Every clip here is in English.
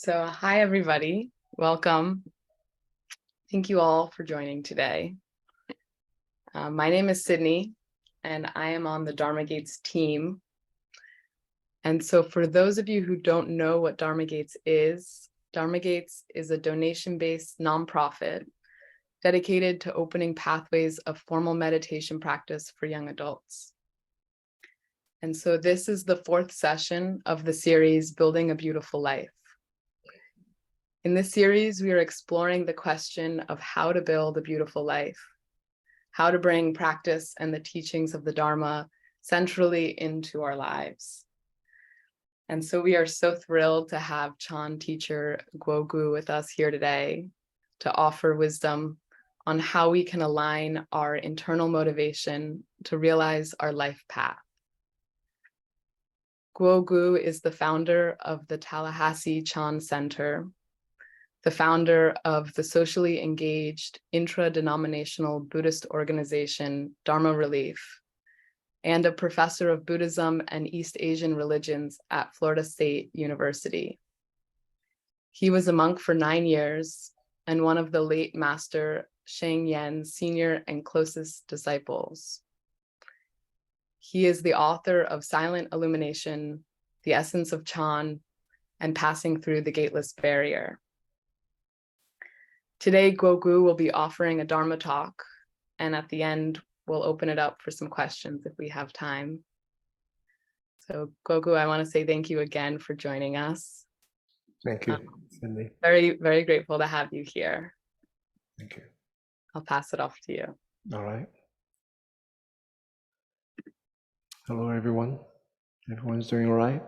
So, hi, everybody. Welcome. Thank you all for joining today. My name is Sydney, and I am on the Dharma Gates team. And so for those of you who don't know what Dharma Gates is a donation-based nonprofit dedicated to opening pathways of formal meditation practice for young adults. And so this is the fourth session of the series, Building a Beautiful Life. In this series, we are exploring the question of how to build a beautiful life, how to bring practice and the teachings of the Dharma centrally into our lives. And so we are so thrilled to have Teacher Guo Gu with us here today to offer wisdom on how we can align our internal motivation to realize our life path. Guo Gu is the founder of the Tallahassee Chan Center, the founder of the socially engaged intra-denominational Buddhist organization Dharma Relief, and a professor of Buddhism and East Asian religions at Florida State University. He was a monk for 9 years and one of the late Master Sheng Yen's senior and closest disciples. He is the author of Silent Illumination, The Essence of Chan, and Passing Through the Gateless Barrier. Today, Guo Gu will be offering a Dharma talk, and at the end, we'll open it up for some questions if we have time. So Guo Gu, I want to say thank you again for joining us. Thank you, Cindy. Very, very grateful to have you here. Thank you. I'll pass it off to you. All right. Hello, everyone. Everyone's doing all right?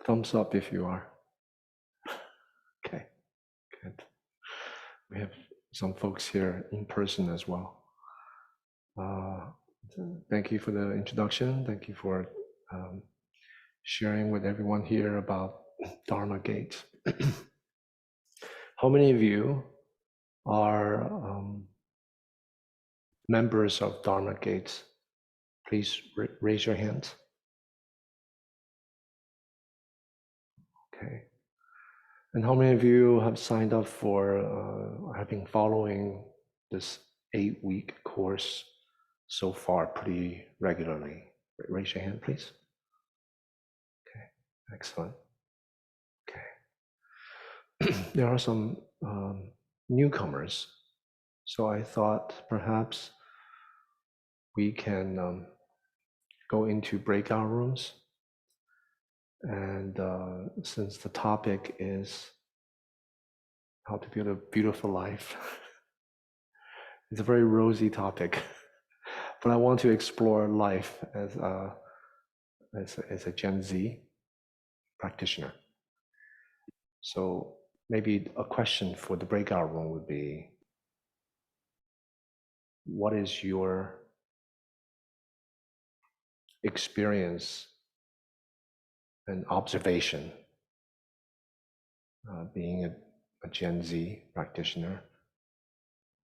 Thumbs up if you are. Okay, good. We have some folks here in person as well. Thank you for the introduction. Thank you for sharing with everyone here about Dharma Gate. How many of you are members of Dharma Gates? Please raise your hands. Okay. And how many of you have signed up for have been following this 8-week course so far pretty regularly? Raise your hand, please. Okay, excellent. Okay. There are some newcomers, so I thought perhaps we can go into breakout rooms. And since the topic is how to build a beautiful life, it's a very rosy topic, but I want to explore life as a Gen Z practitioner. So maybe a question for the breakout room would be, what is your experience and observation being a Gen Z practitioner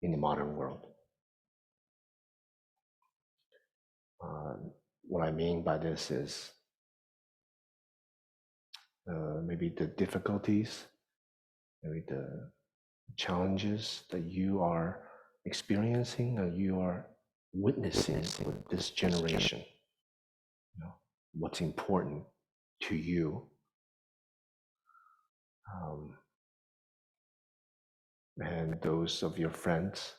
in the modern world? What I mean by this is maybe the difficulties, maybe the challenges that you are experiencing and you are witnessing with this generation. You know, what's important to you. And those of your friends,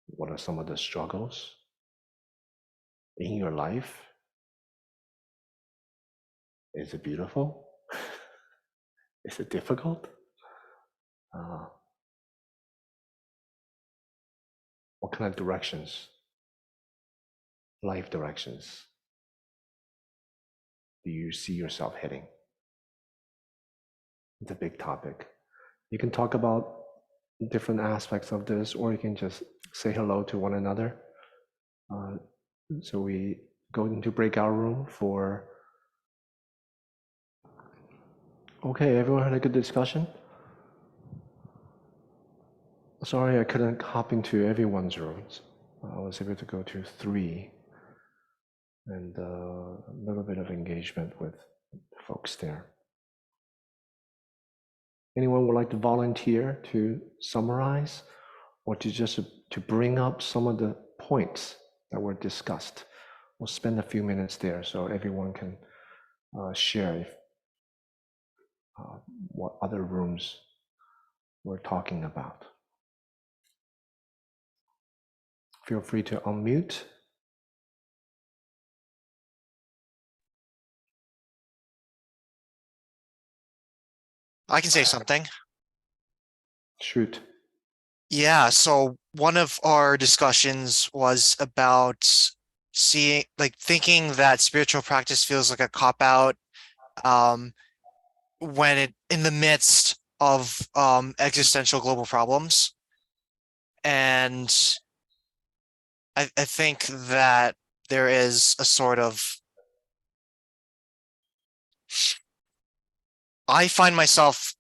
what are some of the struggles in your life? Is it beautiful? Is it difficult? What kind of directions, life directions, do you see yourself heading? It's a big topic. You can talk about different aspects of this, or you can just say hello to one another. So we go into breakout room for. Okay, everyone had a good discussion? Sorry, I couldn't hop into everyone's rooms. I was able to go to 3, and a little bit of engagement with folks there. Anyone would like to volunteer to summarize or to just to bring up some of the points that were discussed? We'll spend a few minutes there so everyone can share if, what other rooms we're talking about. Feel free to unmute. I can say something. Shoot. Yeah, so one of our discussions was about thinking that spiritual practice feels like a cop-out when it in the midst of existential global problems. And I think that there is a sort of I find myself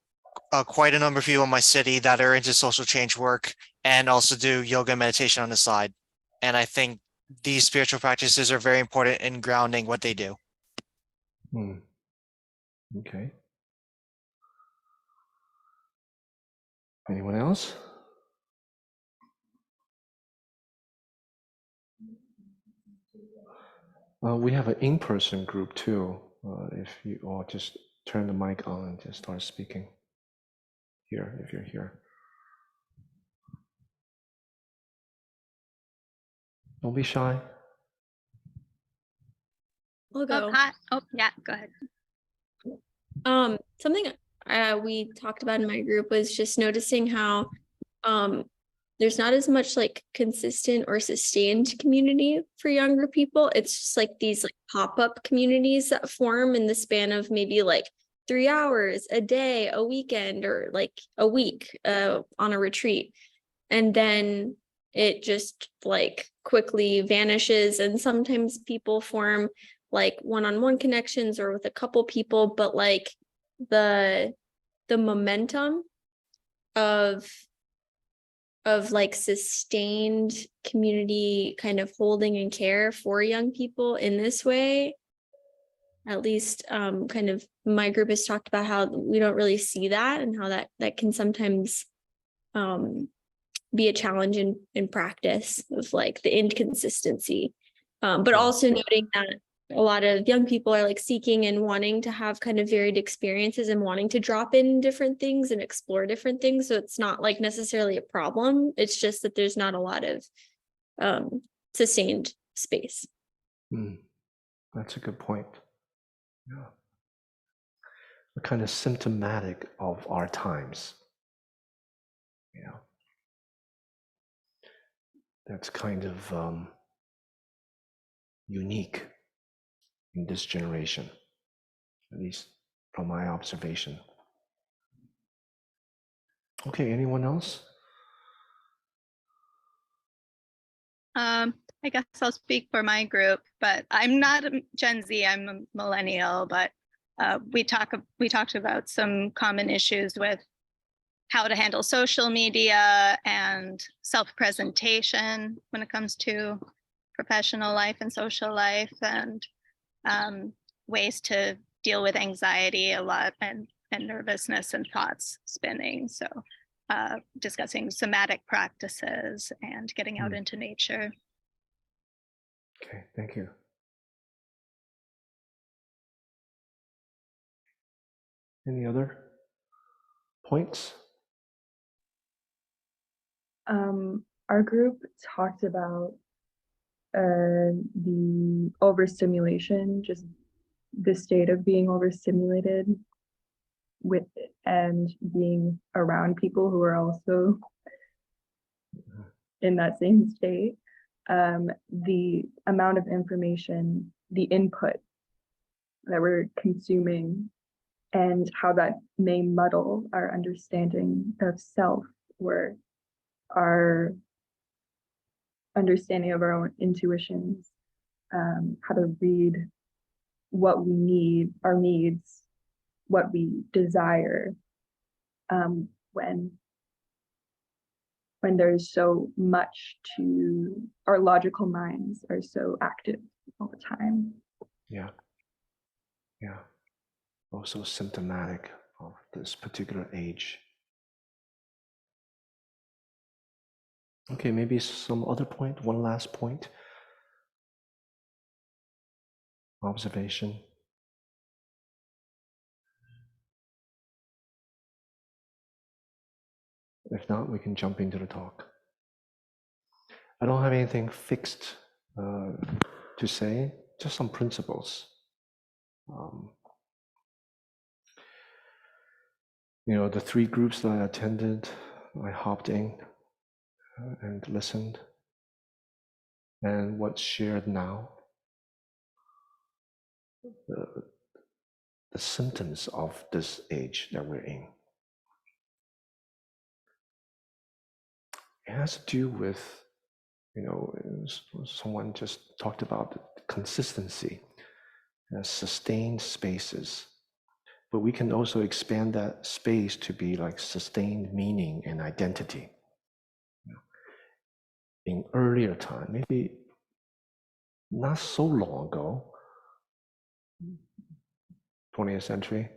quite a number of people in my city that are into social change work and also do yoga and meditation on the side. And I think these spiritual practices are very important in grounding what they do. Okay. Anyone else? We have an in-person group too. If you all just turn the mic on and just start speaking here, if you're here. Don't be shy. I'll go. Yeah, go ahead. Something we talked about in my group was just noticing how there's not as much like consistent or sustained community for younger people. It's just like these like pop-up communities that form in the span of maybe like 3 hours, a day, a weekend, or like a week on a retreat. And then it just like quickly vanishes. And sometimes people form like one-on-one connections or with a couple people, but like the momentum of like sustained community kind of holding and care for young people in this way, at least kind of my group has talked about how we don't really see that and how that can sometimes be a challenge in practice of like the inconsistency, but also noting that a lot of young people are like seeking and wanting to have kind of varied experiences and wanting to drop in different things and explore different things. So it's not like necessarily a problem. It's just that there's not a lot of sustained space. That's a good point. Yeah. We're kind of symptomatic of our times. Yeah. That's kind of unique in this generation, at least from my observation. Okay, anyone else? I guess I'll speak for my group, but I'm not a Gen Z, I'm a millennial, but we talked about some common issues with how to handle social media and self-presentation when it comes to professional life and social life, and ways to deal with anxiety a lot and nervousness and thoughts spinning. So discussing somatic practices and getting out into nature. Okay, thank you. Any other points? Our group talked about the overstimulation, just the state of being overstimulated with and being around people who are also in that same state. The amount of information, the input that we're consuming, and how that may muddle our understanding of self or our understanding of our own intuitions, how to read what we need, our needs, what we desire, when there's so much to, our logical minds are so active all the time. Yeah. Also symptomatic of this particular age. Okay, maybe some other point, one last point. Observation. If not, we can jump into the talk. I don't have anything fixed to say, just some principles. You know, the 3 groups that I attended, I hopped in and listened. And what's shared now, the symptoms of this age that we're in. It has to do with, you know, someone just talked about consistency, sustained spaces. But we can also expand that space to be like sustained meaning and identity. In earlier time, maybe not so long ago, 20th century,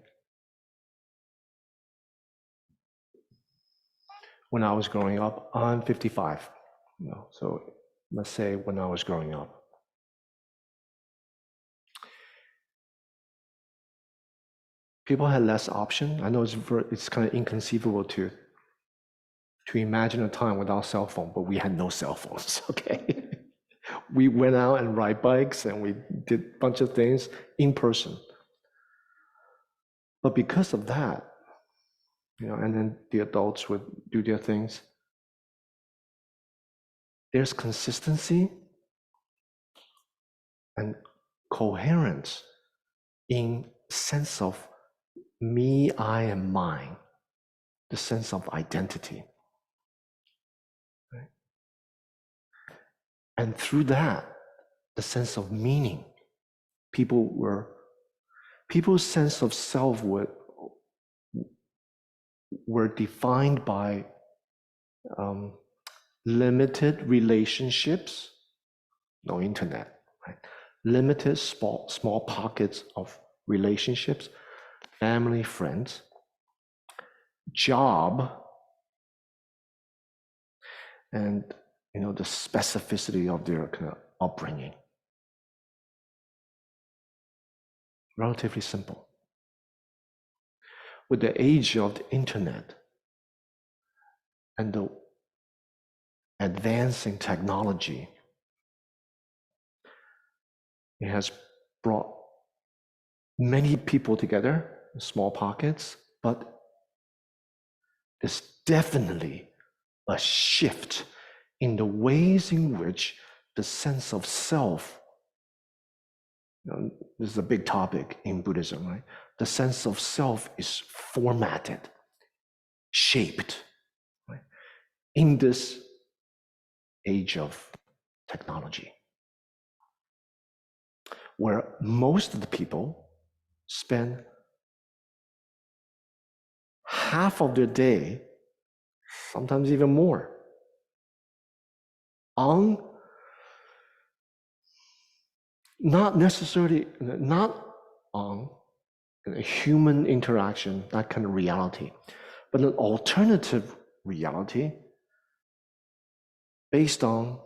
when I was growing up, I'm 55, you know, so let's say when I was growing up. People had less option. I know it's kind of inconceivable to imagine a time without cell phone, but we had no cell phones, okay? We went out and ride bikes and we did a bunch of things in person. But because of that, you know, and then the adults would do their things, there's consistency and coherence in sense of me, I, and mine, the sense of identity. Right? And through that, the sense of meaning. People's sense of self were defined by limited relationships, no internet, right? Limited small pockets of relationships, family, friends, job, and you know the specificity of their kind of upbringing. Relatively simple. With the age of the internet and the advancing technology, it has brought many people together in small pockets, but there's definitely a shift in the ways in which the sense of self, you know, this is a big topic in Buddhism, right? The sense of self is formatted, shaped, right? In this age of technology, where most of the people spend half of their day, sometimes even more, on not on human interaction, that kind of reality, but an alternative reality based on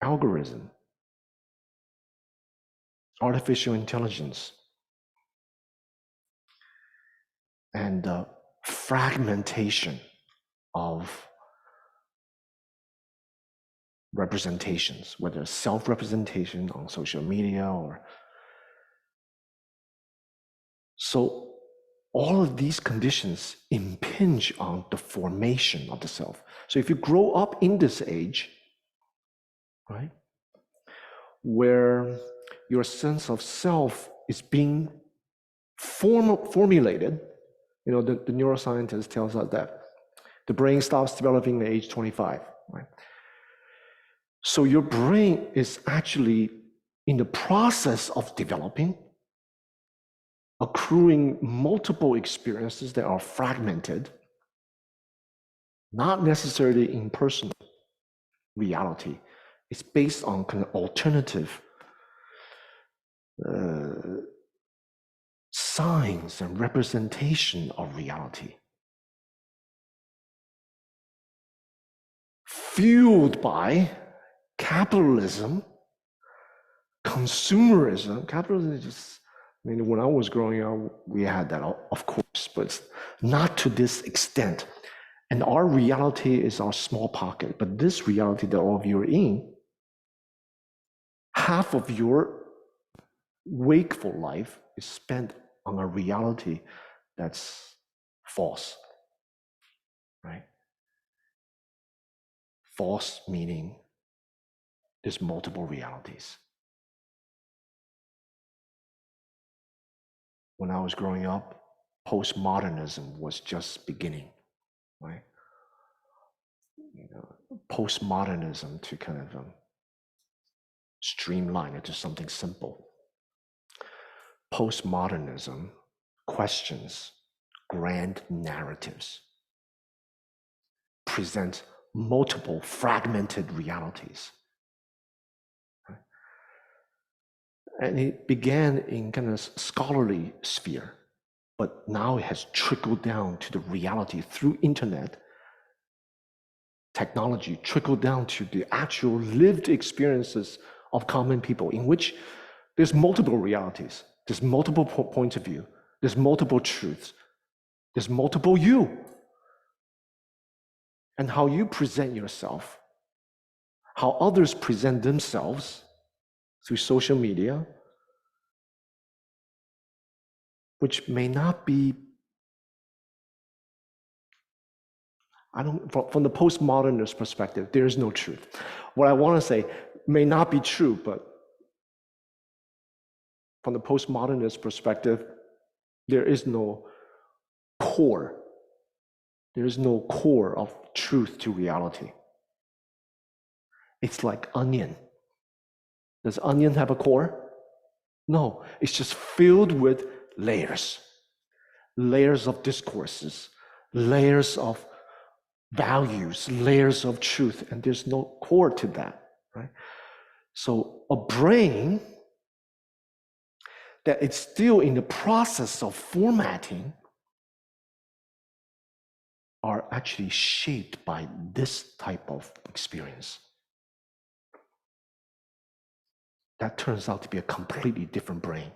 algorithm, artificial intelligence, and fragmentation of representations, whether self-representation on social media or so all of these conditions impinge on the formation of the self. So if you grow up in this age, right, where your sense of self is being formulated, you know, the neuroscientist tells us that the brain stops developing at age 25, right? So your brain is actually in the process of developing, accruing multiple experiences that are fragmented, not necessarily in personal reality. It's based on kind of alternative signs and representation of reality, fueled by capitalism, consumerism. Capitalism is just, I mean, when I was growing up, we had that, of course, but not to this extent. And our reality is our small pocket. But this reality that all of you are in, half of your wakeful life is spent on a reality that's false, right? False meaning there's multiple realities. When I was growing up, postmodernism was just beginning, right? You know, postmodernism to kind of streamline it to something simple. Postmodernism questions grand narratives, presents multiple fragmented realities. And it began in kind of scholarly sphere, but now it has trickled down to the reality through internet, technology, trickled down to the actual lived experiences of common people, in which there's multiple realities, there's multiple points of view, there's multiple truths, there's multiple you. And how you present yourself, how others present themselves through social media, which may not be, from the postmodernist perspective, there is no truth. What I want to say may not be true, but from the postmodernist perspective, there is no core. There is no core of truth to reality. It's like onion. Does onion have a core? No, it's just filled with layers. Layers of discourses, layers of values, layers of truth, and there's no core to that, right? So a brain that is still in the process of formatting are actually shaped by this type of experience. That turns out to be a completely different brain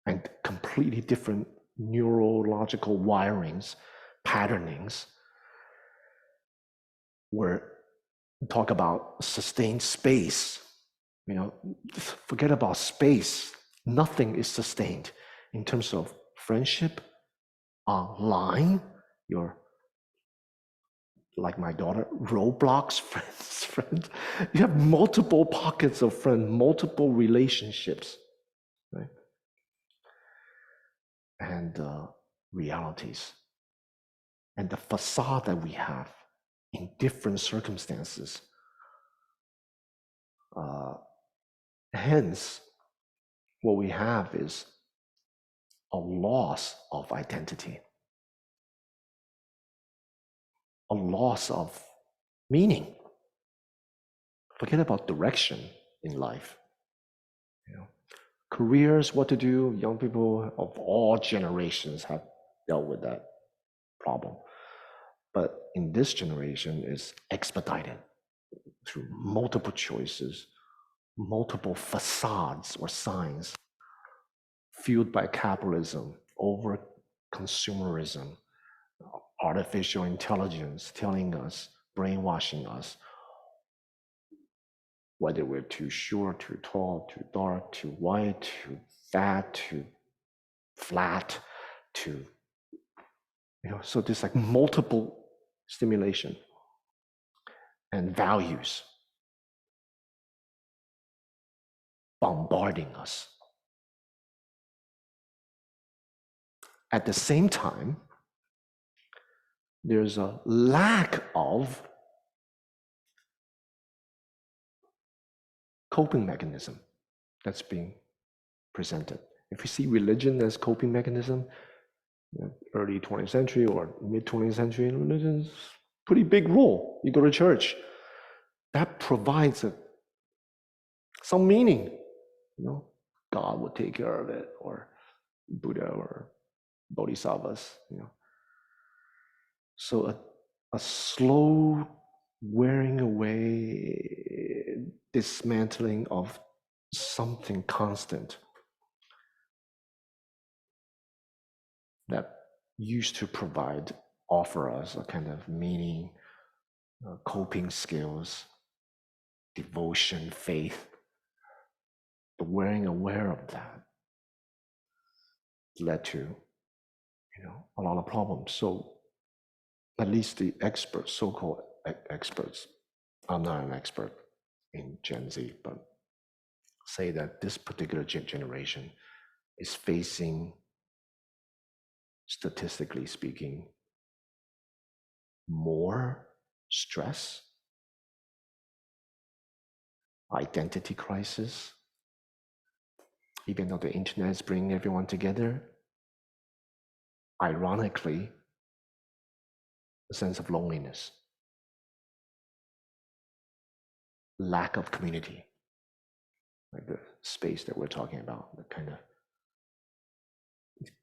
and completely different neurological wirings, patternings, where we talk about sustained space. You know, forget about space. Nothing is sustained in terms of friendship, online, your, like my daughter, Roblox friends. You have multiple pockets of friends, multiple relationships, right? And realities. And the facade that we have in different circumstances. Hence, what we have is a loss of identity, a loss of meaning. Forget about direction in life. You know, careers, what to do. Young people of all generations have dealt with that problem. But in this generation, it's expedited through multiple choices, multiple facades or signs, fueled by capitalism, over consumerism, artificial intelligence telling us, brainwashing us, whether we're too short, too tall, too dark, too white, too fat, too flat, too, you know, so there's like multiple stimulation and values bombarding us. At the same time, there's a lack of coping mechanism that's being presented. If you see religion as coping mechanism, early 20th century or mid 20th century, religion's pretty big role. You go to church, that provides some meaning, you know, God will take care of it, or Buddha or Bodhisattvas, you know. So a slow wearing away, dismantling of something constant that used to offer us a kind of meaning, coping skills, devotion, faith. The wearing aware of that led to, you know, a lot of problems. So at least the experts, so-called experts, I'm not an expert in Gen Z, but say that this particular generation is facing, statistically speaking, more stress, identity crisis, even though the internet is bringing everyone together. Ironically, a sense of loneliness, lack of community, like the space that we're talking about, the kind of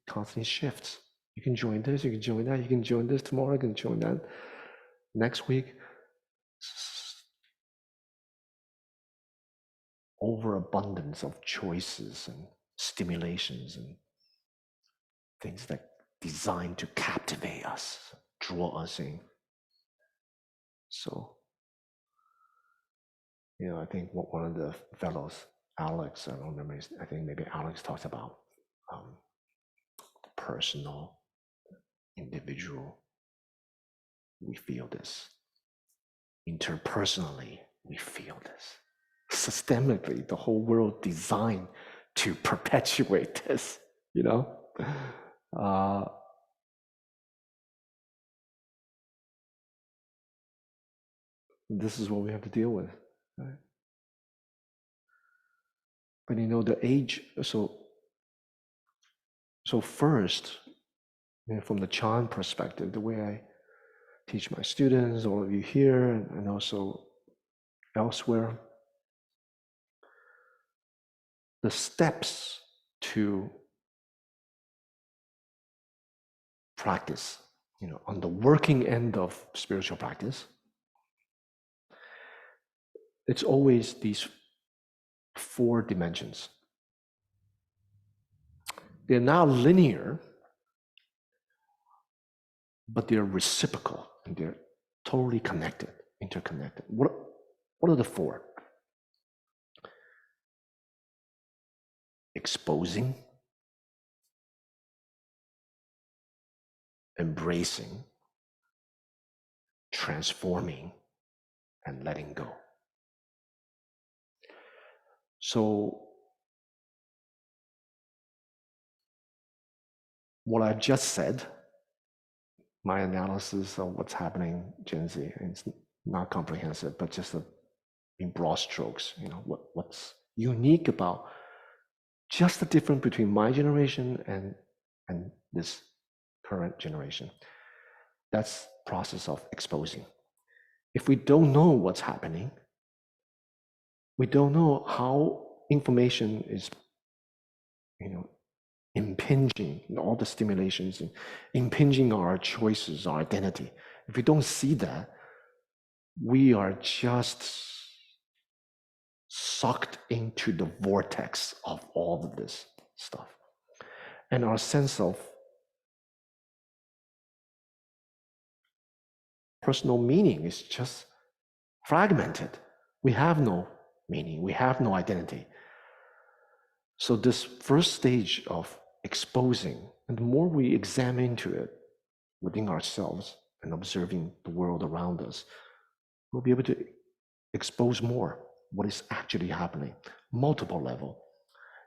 constantly shifts. You can join this, you can join that, you can join this tomorrow, you can join that next week. Overabundance of choices and stimulations and things that designed to captivate us, draw us in. So, you know, I think one of the fellows, Alex, I don't remember, I think maybe Alex talks about personal, individual. We feel this. Interpersonally, we feel this. Systemically, the whole world designed to perpetuate this, you know? This is what we have to deal with, right? But you know, the age, so first, you know, from the Chan perspective, the way I teach my students, all of you here, and also elsewhere, the steps to practice, you know, on the working end of spiritual practice, it's always these 4 dimensions. They're not linear, but they're reciprocal and they're totally connected, interconnected. What are the 4? Exposing, embracing, transforming, and letting go. So what I've just said, my analysis of what's happening, Gen Z, it's not comprehensive, but just in broad strokes, you know, what's unique about just the difference between my generation and this current generation. That's process of exposing. If we don't know what's happening, we don't know how information is, you know, impinging, all the stimulations and impinging our choices, our identity. If we don't see that, we are just sucked into the vortex of all of this stuff. And our sense of personal meaning is just fragmented. We have no meaning, we have no identity. So this first stage of exposing, and the more we examine into it within ourselves and observing the world around us, we'll be able to expose more what is actually happening, multiple level,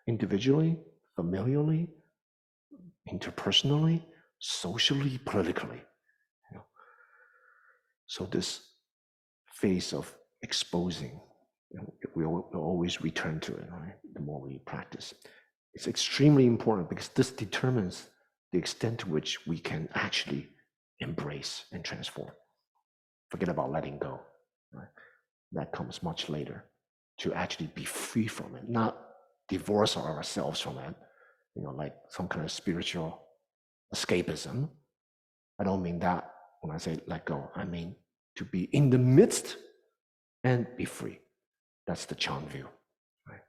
individually, familially, interpersonally, socially, politically. You know? So this phase of exposing, you know, we'll always return to it, right? The more we practice. It's extremely important because this determines the extent to which we can actually embrace and transform. Forget about letting go, right? That comes much later. To actually be free from it, not divorce ourselves from it, like some kind of spiritual escapism. I don't mean that when I say let go. I mean to be in the midst and be free. That's the Chan view. Right?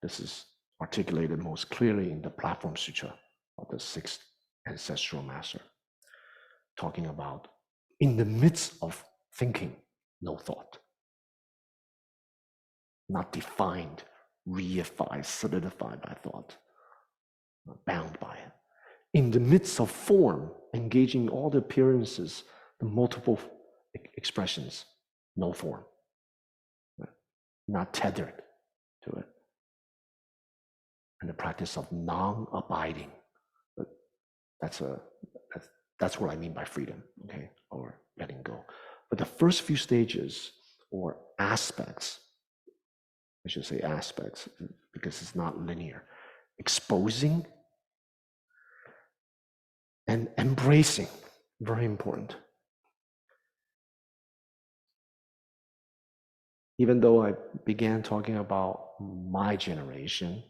This is articulated most clearly in the Platform Sutra of the sixth ancestral master, talking about in the midst of thinking, no thought. Not defined, reified, solidified by thought, not bound by it. In the midst of form, engaging all the appearances, the multiple expressions, no form, not tethered to it. And the practice of non-abiding. That's what I mean by freedom, okay, or letting go. But the first few stages or aspects, I should say aspects because it's not linear, exposing and embracing, very important. Even though I began talking about my generation,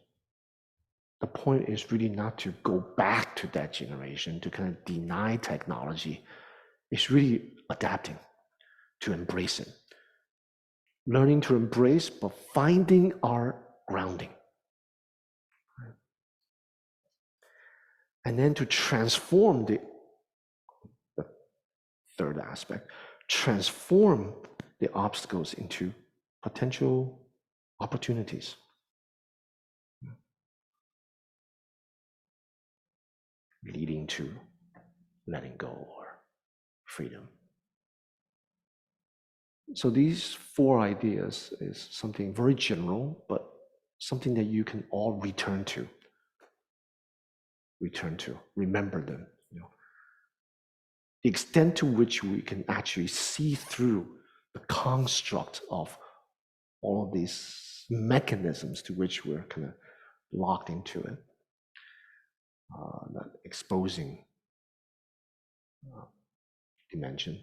the point is really not to go back to that generation, to kind of deny technology. It's really adapting to embrace it. Learning to embrace, but finding our grounding. And then to transform the third aspect, transform the obstacles into potential opportunities. Leading to letting go or freedom. So these four ideas is something very general, but something that you can all return to. Remember them. The extent to which we can actually see through the construct of all of these mechanisms to which we're kind of locked into it. That exposing dimension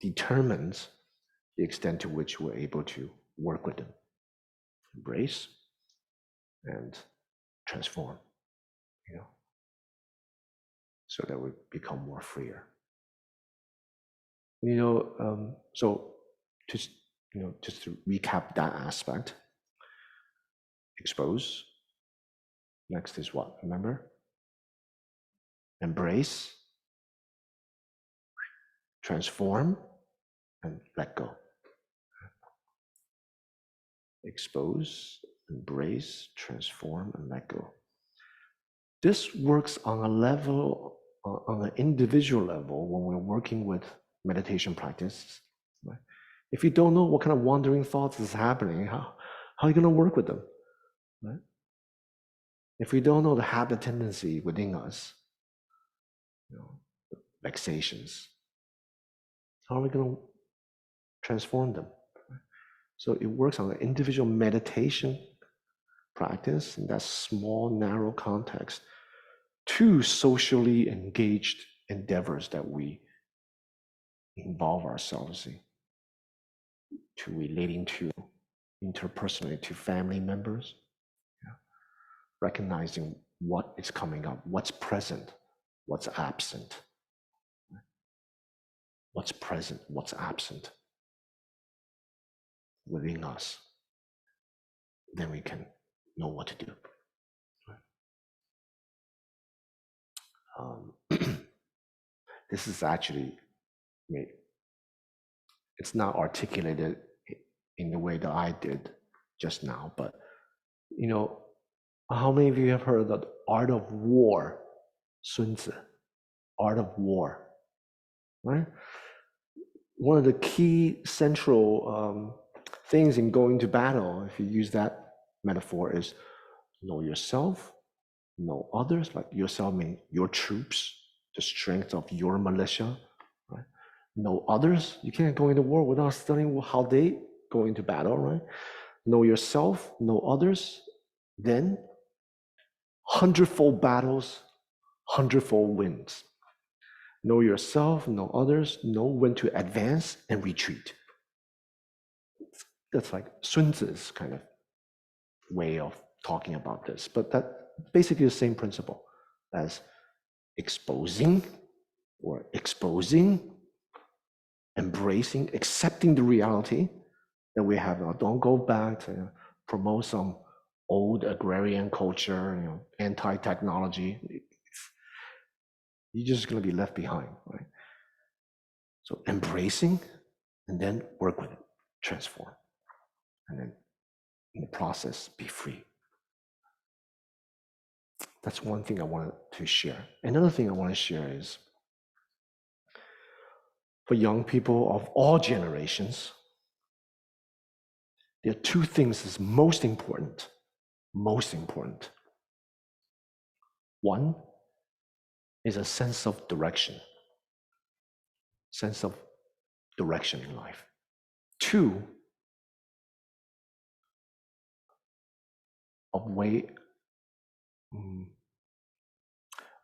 determines the extent to which we're able to work with them, embrace, and transform, so that we become more freer. So just to recap that aspect, expose. Next is what? Remember? Embrace, transform, and let go. Expose, embrace, transform, and let go. This works on a level, on an individual level when we're working with meditation practice. Right? If you don't know what kind of wandering thoughts is happening, how are you going to work with them? Right? If we don't know the habit tendency within us, vexations, how are we going to transform them? So it works on an individual meditation practice in that small, narrow context to socially engaged endeavors that we involve ourselves in, to relating to interpersonally to family members, recognizing what is coming up, what's present, what's absent. What's present, what's absent within us. Then we can know what to do. This is actually, it's not articulated in the way that I did just now, but how many of you have heard of the art of war, Sun Tzu, art of war, right? One of the key central things in going to battle, if you use that metaphor, is know yourself, know others, like yourself means your troops, the strength of your militia, right? Know others. You can't go into war without studying how they go into battle, right? Know yourself, know others, then hundredfold battles, hundredfold wins. Know yourself, know others, know when to advance and retreat. That's like Sun Tzu's kind of way of talking about this, but that basically the same principle as exposing or exposing, embracing, accepting the reality that we have now. Don't go back to promote some old agrarian culture, anti-technology. You're just going to be left behind, right? So embracing and then work with it, transform, and then in the process, be free. That's one thing I wanted to share. Another thing I want to share is for young people of all generations, there are two things that's most important. Most important. One is a sense of direction. Sense of direction in life. Two, a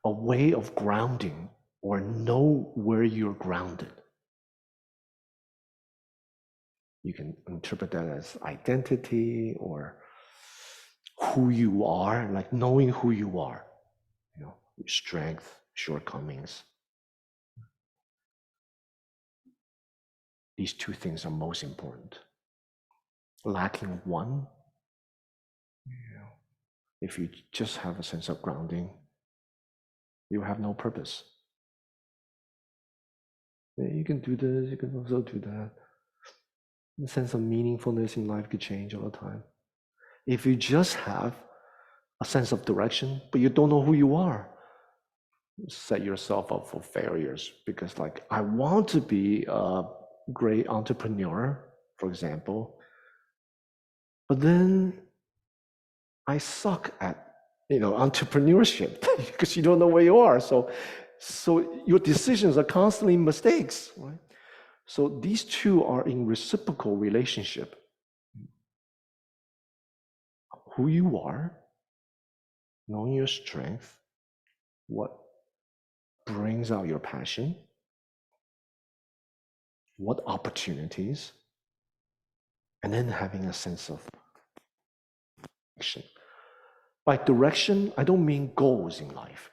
way of grounding or know where you're grounded. You can interpret that as identity or who you are, like knowing who you are, your strength, shortcomings. These two things are most important. Lacking one, if you just have a sense of grounding, you have no purpose. You can do this, you can also do that. The sense of meaningfulness in life could change all the time. If you just have a sense of direction, but you don't know who you are, set yourself up for failures. Because I want to be a great entrepreneur, for example, but then I suck at entrepreneurship because you don't know where you are. So your decisions are constantly mistakes, right? So these two are in reciprocal relationship. Who you are, knowing your strength, what brings out your passion, what opportunities, and then having a sense of direction. By direction, I don't mean goals in life.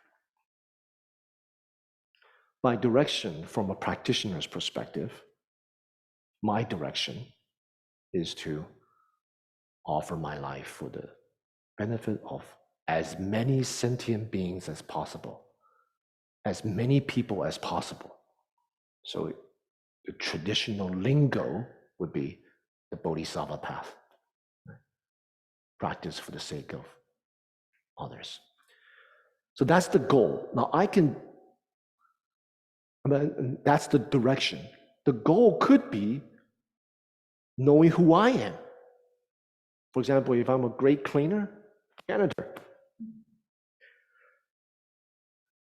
By direction, from a practitioner's perspective, my direction is to offer my life for the benefit of as many sentient beings as possible, as many people as possible. So the traditional lingo would be the Bodhisattva path, right? Practice for the sake of others. So that's the goal. Now that's the direction. The goal could be knowing who I am. For example, if I'm a great cleaner, janitor,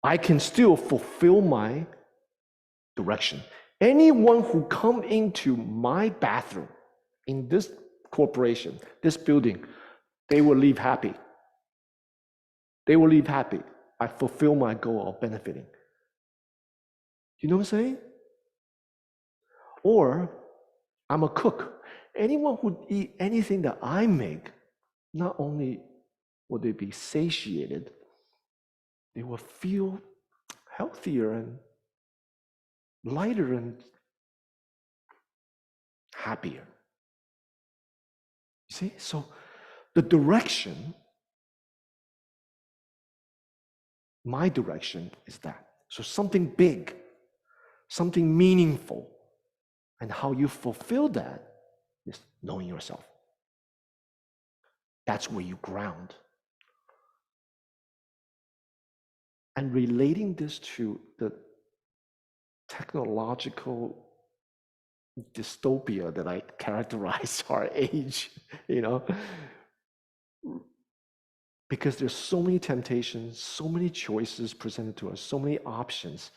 I can still fulfill my direction. Anyone who come into my bathroom in this corporation, this building, they will leave happy. They will leave happy. I fulfill my goal of benefiting. You know what I'm saying? Or I'm a cook. Anyone who eat anything that I make, not only will they be satiated, they will feel healthier and lighter and happier. You see? So the direction, my direction is that. So something big, something meaningful, and how you fulfill that is knowing yourself. That's where you ground. And relating this to the technological dystopia that I characterize our age, because there's so many temptations, so many choices presented to us, so many options.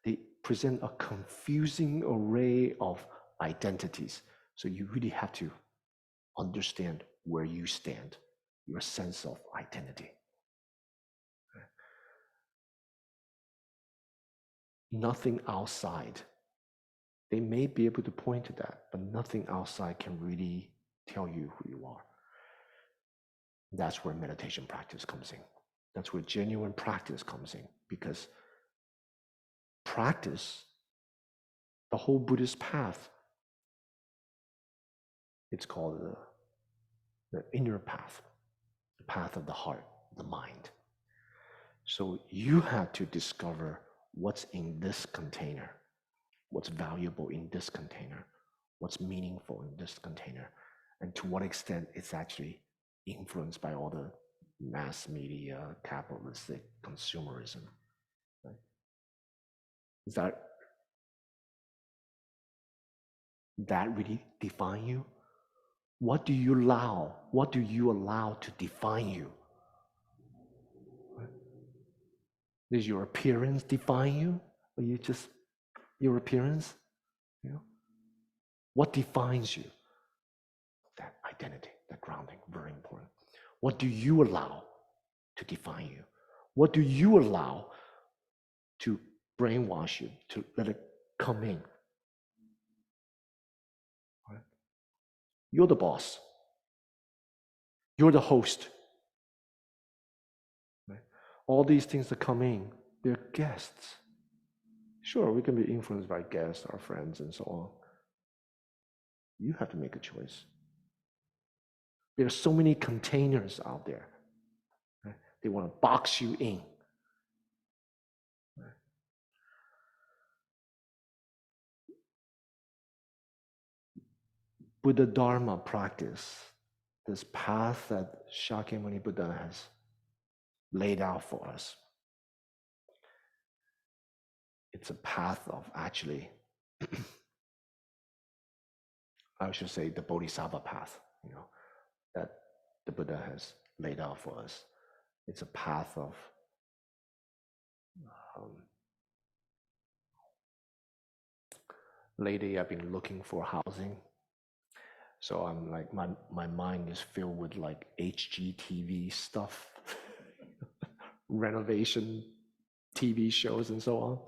They present a confusing array of identities. So you really have to understand where you stand, your sense of identity. Nothing outside. They may be able to point to that, but nothing outside can really tell you who you are. That's where meditation practice comes in. That's where genuine practice comes in, because practice, the whole Buddhist path, it's called the inner path, the path of the heart, the mind. So you have to discover what's in this container, what's valuable in this container, what's meaningful in this container, and to what extent it's actually influenced by all the mass media, capitalistic consumerism. Right? Is that really define you? What do you allow? What do you allow to define you? Right? Does your appearance define you? Or you just your appearance? You know? What defines you? That identity, that grounding, very important. What do you allow to define you? What do you allow to brainwash you, to let it come in? Right? You're the boss. You're the host. Right? All these things that come in, they're guests. Sure, we can be influenced by guests, our friends, and so on. You have to make a choice. There are so many containers out there. Right? They want to box you in. Right? Buddha Dharma practice, this path that Shakyamuni Buddha has laid out for us, it's a path of actually, I should say, the Bodhisattva path, that the Buddha has laid out for us. It's a path of lately I've been looking for housing. So I'm like, my mind is filled with like HGTV stuff, renovation TV shows and so on.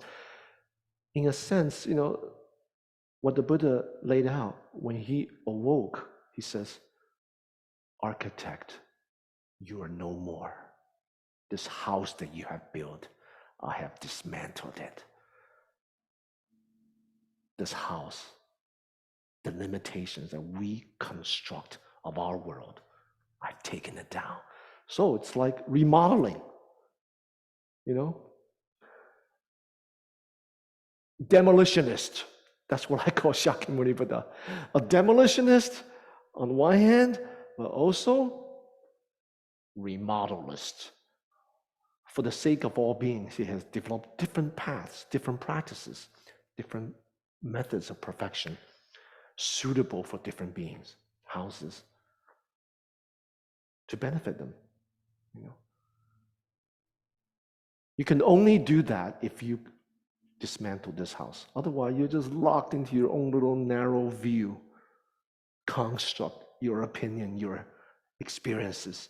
In a sense, what the Buddha laid out when he awoke, he says, architect, you are no more. This house that you have built, I have dismantled it. This house, the limitations that we construct of our world, I've taken it down. So it's like remodeling, Demolitionist. That's what I call Shakyamuni Buddha. A demolitionist on one hand, but also remodelist. For the sake of all beings, he has developed different paths, different practices, different methods of perfection suitable for different beings, houses, to benefit them. You can only do that if you dismantle this house. Otherwise, you're just locked into your own little narrow view, construct, your opinion, your experiences.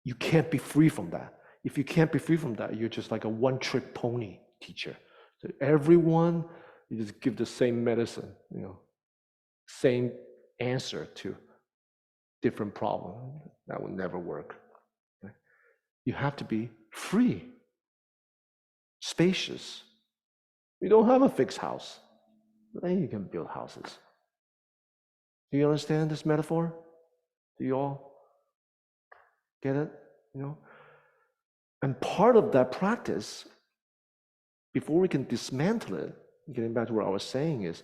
You can't be free from that. If you can't be free from that, you're just like a one-trick pony teacher. So everyone, you just give the same medicine, same answer to different problem. That will never work. Right? You have to be free, spacious. You don't have a fixed house. Then you can build houses. Do you understand this metaphor? Do you all get it? And part of that practice, before we can dismantle it, getting back to what I was saying, is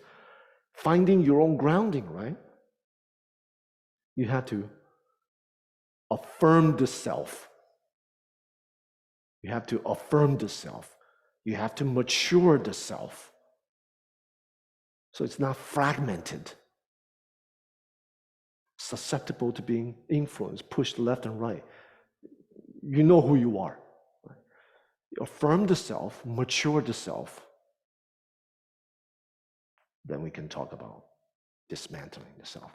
finding your own grounding, right? You have to affirm the self. You have to affirm the self. You have to mature the self. So it's not fragmented, susceptible to being influenced, pushed left and right. You know who you are. Right? You affirm the self, mature the self. Then we can talk about dismantling the self.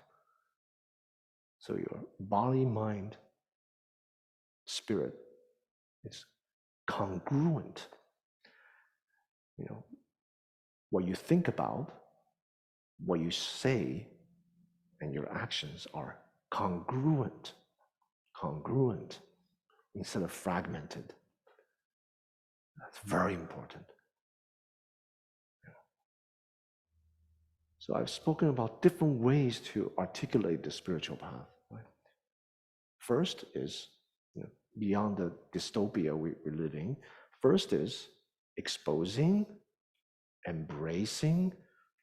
So your body, mind, spirit is congruent. What you think about, what you say, and your actions are congruent. congruent instead of fragmented. That's very important. So I've spoken about different ways to articulate the spiritual path. Right? First is, beyond the dystopia we're living, first is exposing, embracing,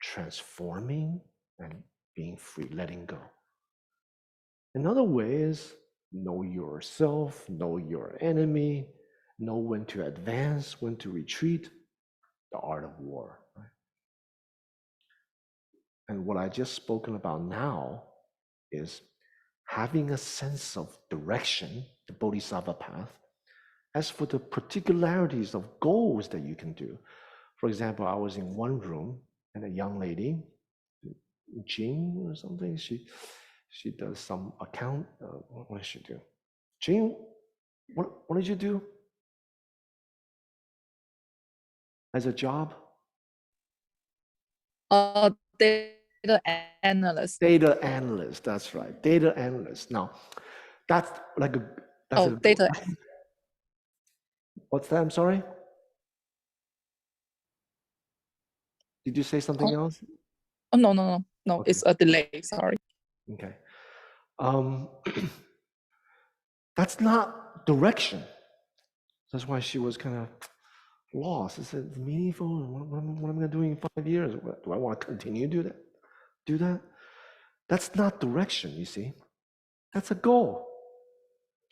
transforming, and being free, letting go. Another way is know yourself, know your enemy, know when to advance, when to retreat, the art of war. Right? And what I just spoken about now is having a sense of direction, the Bodhisattva path. As for the particularities of goals that you can do, for example, I was in one room and a young lady, Jing or something, she does some account. What does she do? Jing, what did you do as a job? Data analyst. Data analyst, that's right. Data analyst. Now, that's like a Data. What's that? I'm sorry. Did you say something else? Oh, no. Okay. It's a delay. Sorry. Okay. That's not direction. That's why she was kind of lost. I said, it's meaningful. What am I going to do in 5 years? Do I want to continue to do that? That's not direction, you see. That's a goal.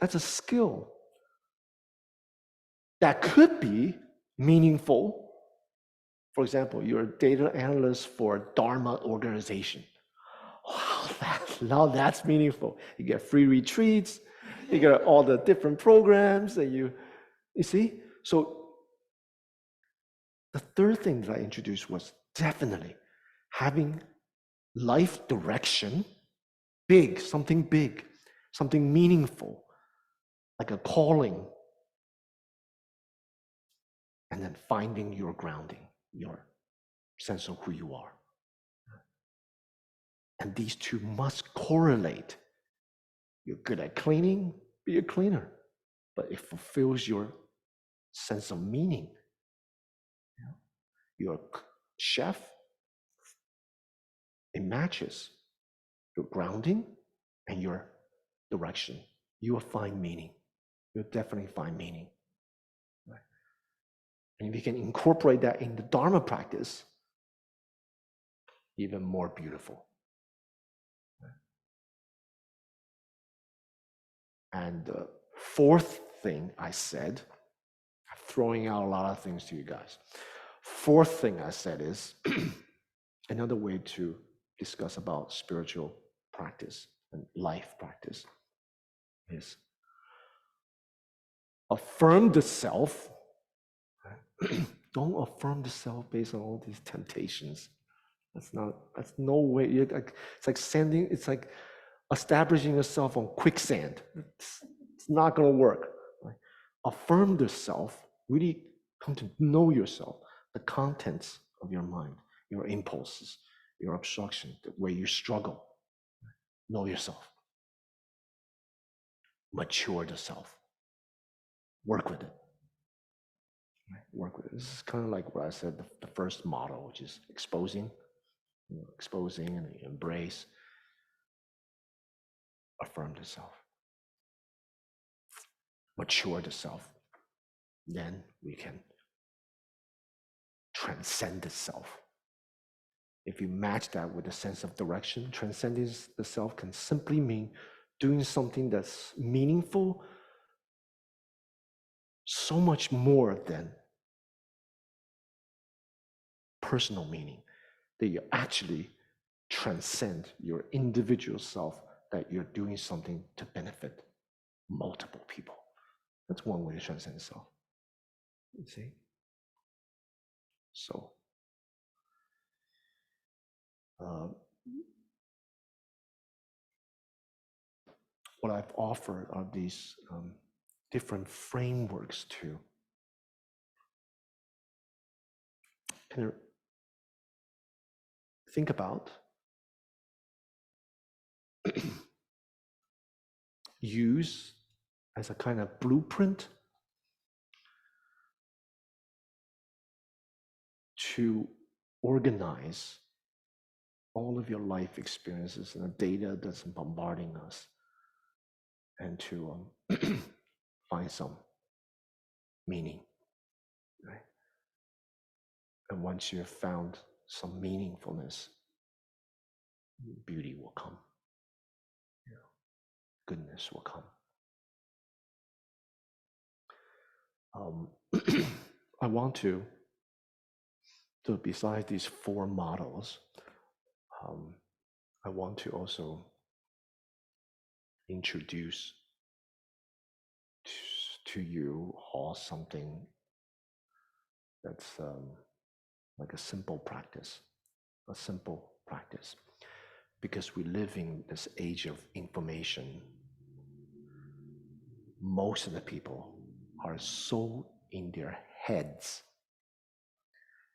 That's a skill. That could be meaningful. For example, you're a data analyst for a Dharma organization. Wow, now that's meaningful. You get free retreats, you get all the different programs that you see. So the third thing that I introduced was definitely having life direction, something meaningful, like a calling, and then finding your grounding, your sense of who you are. And these two must correlate. You're good at cleaning, be a cleaner, but it fulfills your sense of meaning. You're a chef, it matches your grounding and your direction. You will find meaning. You'll definitely find meaning. Right? And if you can incorporate that in the Dharma practice, even more beautiful. And the fourth thing I said, I'm throwing out a lot of things to you guys. Fourth thing I said is another way to discuss about spiritual practice and life practice is affirm the self. Don't affirm the self based on all these temptations. That's no way. It's like establishing yourself on quicksand. It's not going to work. Right? Affirm the self, really come to know yourself, the contents of your mind, your impulses, your obstruction, the way you struggle. Know yourself. Mature the self. Work with it. Right? Work with it. This is kind of like what I said, the first model, which is exposing, exposing and embrace. Affirm the self. Mature the self. Then we can transcend the self. If you match that with a sense of direction, transcending the self can simply mean doing something that's meaningful, so much more than personal meaning, that you actually transcend your individual self, that you're doing something to benefit multiple people. That's one way to transcend self. You see? So, what I've offered are these different frameworks to kind of think about, use as a kind of blueprint to organize all of your life experiences and the data that's bombarding us, and to find some meaning, right? And once you have found some meaningfulness, beauty will come, goodness will come. I want to, so besides these 4 models, I want to also introduce to you all something that's like a simple practice, because we live in this age of information. Most of the people are so in their heads.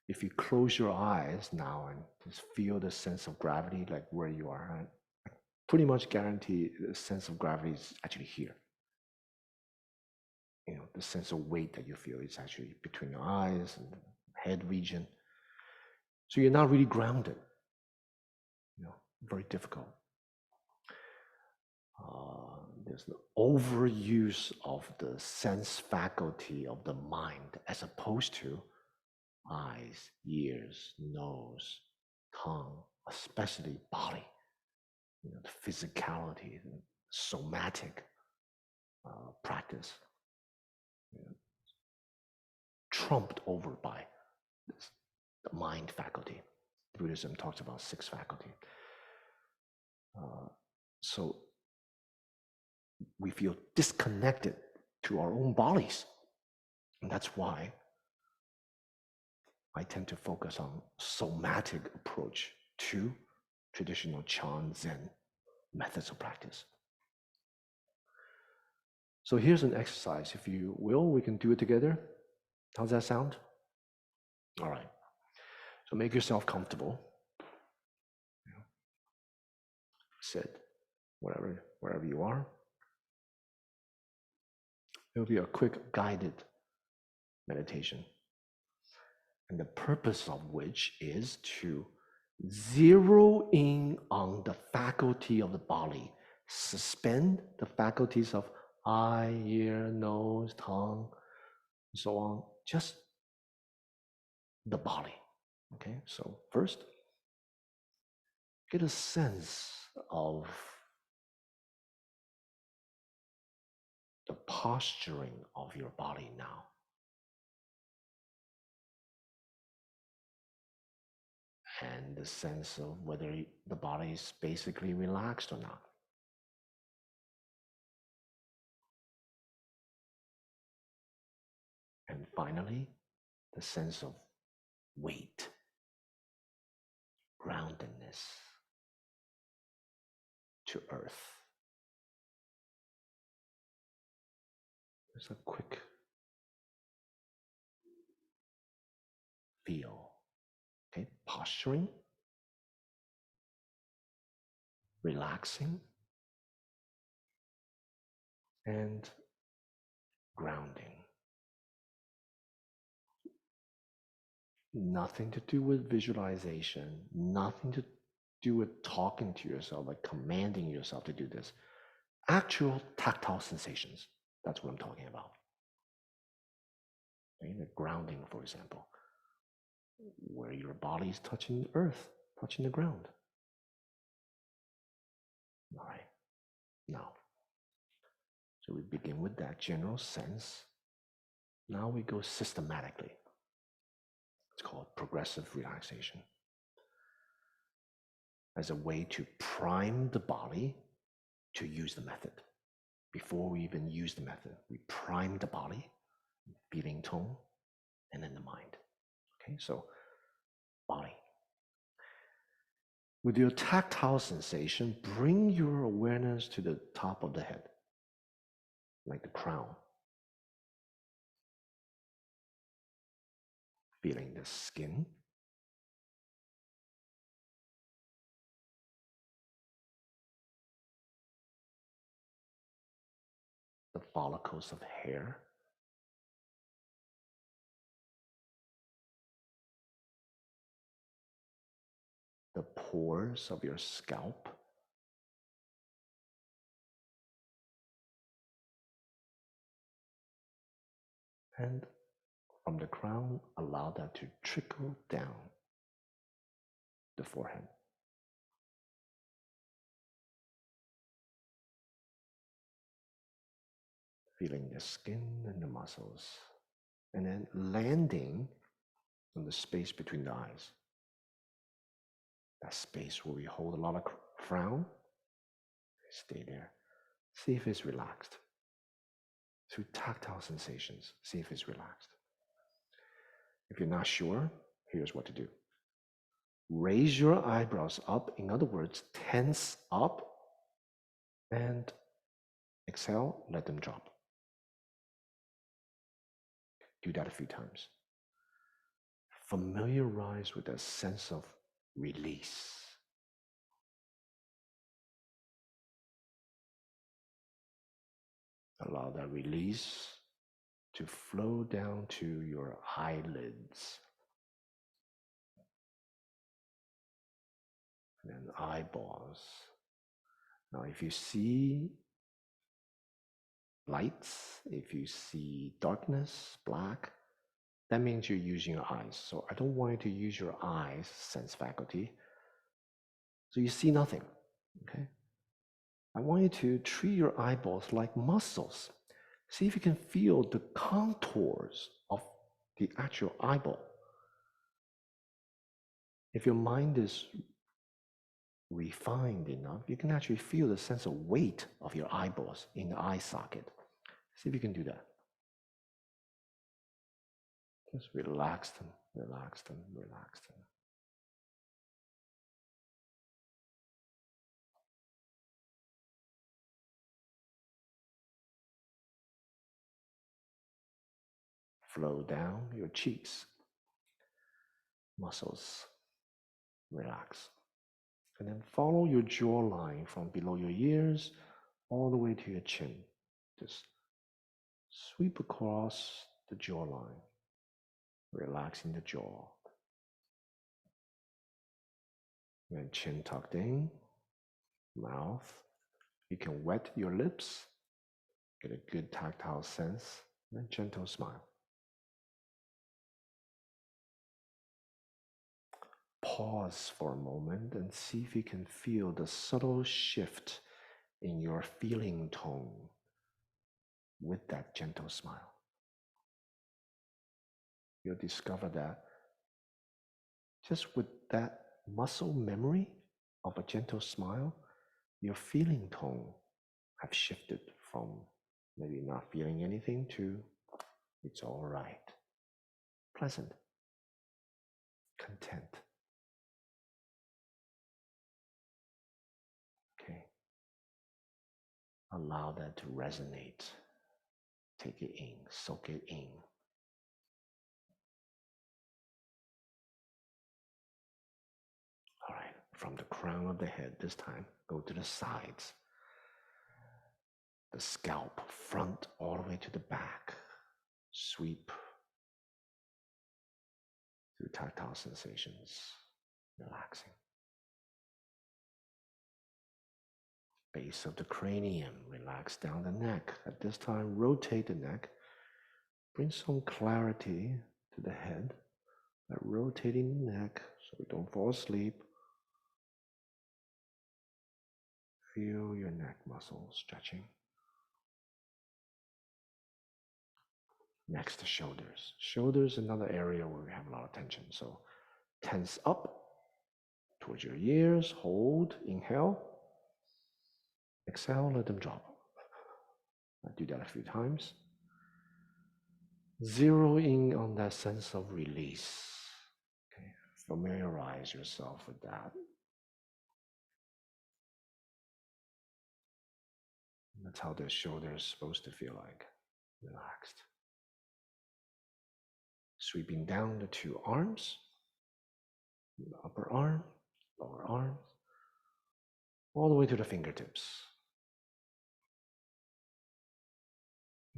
If you close your eyes now and just feel the sense of gravity, like where you are, I pretty much guarantee the sense of gravity is actually here. The sense of weight that you feel is actually between your eyes and the head region. So you're not really grounded. Very difficult. There's the overuse of the sense faculty of the mind as opposed to eyes, ears, nose, tongue, especially body. The physicality, the somatic practice, trumped over by the mind faculty. Buddhism talks about 6 faculty. So we feel disconnected to our own bodies. And that's why I tend to focus on somatic approach to traditional Chan Zen methods of practice. So here's an exercise. If you will, we can do it together. How's that sound? All right. So make yourself comfortable. Sit wherever you are. It'll be a quick guided meditation. And the purpose of which is to zero in on the faculty of the body, suspend the faculties of eye, ear, nose, tongue, and so on, just the body. Okay, so first, get a sense of the posturing of your body now. And the sense of whether the body is basically relaxed or not. And finally, the sense of weight, groundedness to earth. There's a quick feel. Okay, posturing, relaxing, and grounding. Nothing to do with visualization, nothing to do with talking to yourself, like commanding yourself to do this. Actual tactile sensations, that's what I'm talking about. Okay, the grounding, for example, where your body is touching the earth, touching the ground. All right, now, so we begin with that general sense. Now we go systematically. It's called progressive relaxation. As a way to prime the body to use the method. Before we even use the method, we prime the body, feeling tone, and then the mind. Okay, so body. With your tactile sensation, bring your awareness to the top of the head, like the crown. Feeling the skin. The follicles of hair. The pores of your scalp. And from the crown, allow that to trickle down the forehead. Feeling the skin and the muscles. And then landing on the space between the eyes. That space where we hold a lot of frown. Stay there. See if it's relaxed. Through tactile sensations, see if it's relaxed. If you're not sure, here's what to do. Raise your eyebrows up, in other words, tense up, and exhale, let them drop. Do that a few times. Familiarize with a sense of release. Allow that release to flow down to your eyelids and then eyeballs. Now, if you see lights, if you see darkness, black, that means you're using your eyes. So I don't want you to use your eyes, sense faculty. So you see nothing, okay? I want you to treat your eyeballs like muscles. See if you can feel the contours of the actual eyeball. If your mind is refined enough, you can actually feel the sense of weight of your eyeballs in the eye socket. See if you can do that. Just relax them, relax them, relax them. Flow down your cheeks, muscles, relax. And then follow your jawline from below your ears all the way to your chin. Just sweep across the jawline, relaxing the jaw. And chin tucked in, mouth. You can wet your lips, get a good tactile sense, and a gentle smile. Pause for a moment and see if you can feel the subtle shift in your feeling tone with that gentle smile. You'll discover that just with that muscle memory of a gentle smile, your feeling tone have shifted from maybe not feeling anything to it's all right, pleasant, content. Okay. Allow that to resonate. Take it in, soak it in. All right, from the crown of the head this time, go to the sides. The scalp, front all the way to the back. Sweep through tactile sensations, relaxing. Base of the cranium, relax down the neck. At this time, rotate the neck. Bring some clarity to the head by rotating the neck so we don't fall asleep. Feel your neck muscles stretching. Next, the shoulders. Shoulders, another area where we have a lot of tension. So tense up towards your ears, hold, inhale. Exhale, let them drop. I do that a few times. Zero in on that sense of release. Okay, familiarize yourself with that. That's how the shoulder is supposed to feel like, relaxed. Sweeping down the two arms, the upper arm, lower arm, all the way to the fingertips.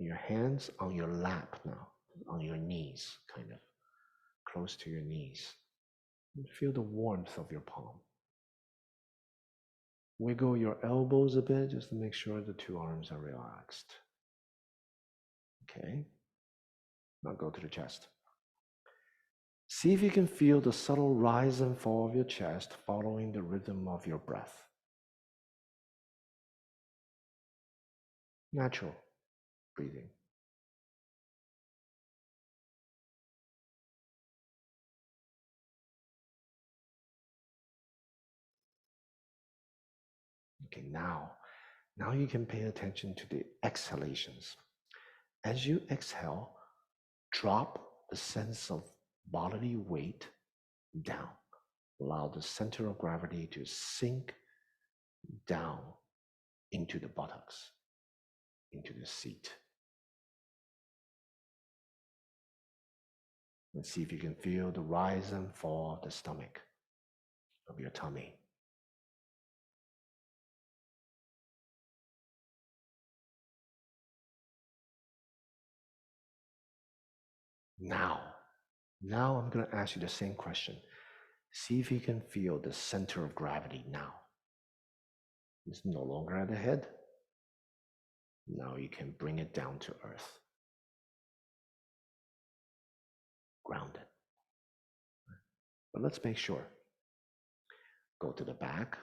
Your hands on your lap now, on your knees, kind of close to your knees. And feel the warmth of your palm. Wiggle your elbows a bit just to make sure the two arms are relaxed. Okay. Now go to the chest. See if you can feel the subtle rise and fall of your chest following the rhythm of your breath. Natural breathing. Okay, now you can pay attention to the exhalations. As you exhale, drop the sense of bodily weight down. Allow the center of gravity to sink down into the buttocks, into the seat. And see if you can feel the rise and fall of the stomach, of your tummy. Now I'm going to ask you the same question. See if you can feel the center of gravity now. It's no longer at the head. Now you can bring it down to earth. Grounded. But let's make sure. Go to the back,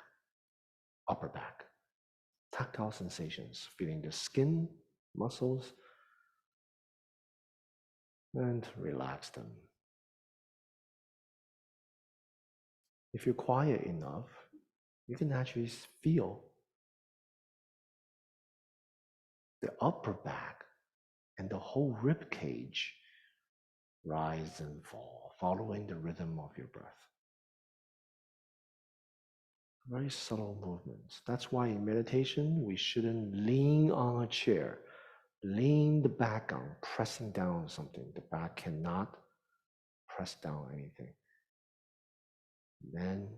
upper back. Tactile sensations, feeling the skin, muscles, and relax them. If you're quiet enough, you can actually feel the upper back and the whole rib cage rise and fall, following the rhythm of your breath. Very subtle movements. That's why in meditation, we shouldn't lean on a chair. Lean the back on, pressing down on something. The back cannot press down anything. Then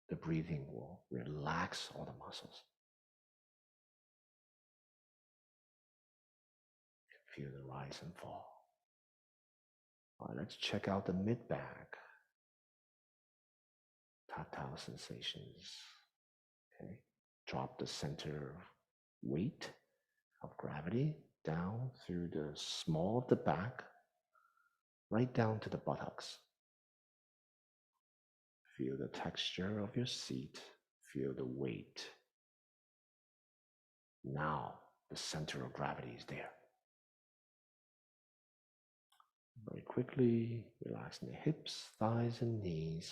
the breathing will relax all the muscles. Feel the rise and fall. All right, let's check out the mid-back. Tactile sensations. Okay. Drop the center of weight of gravity down through the small of the back, right down to the buttocks. Feel the texture of your seat. Feel the weight. Now the center of gravity is there. Very quickly, relaxing the hips, thighs, and knees,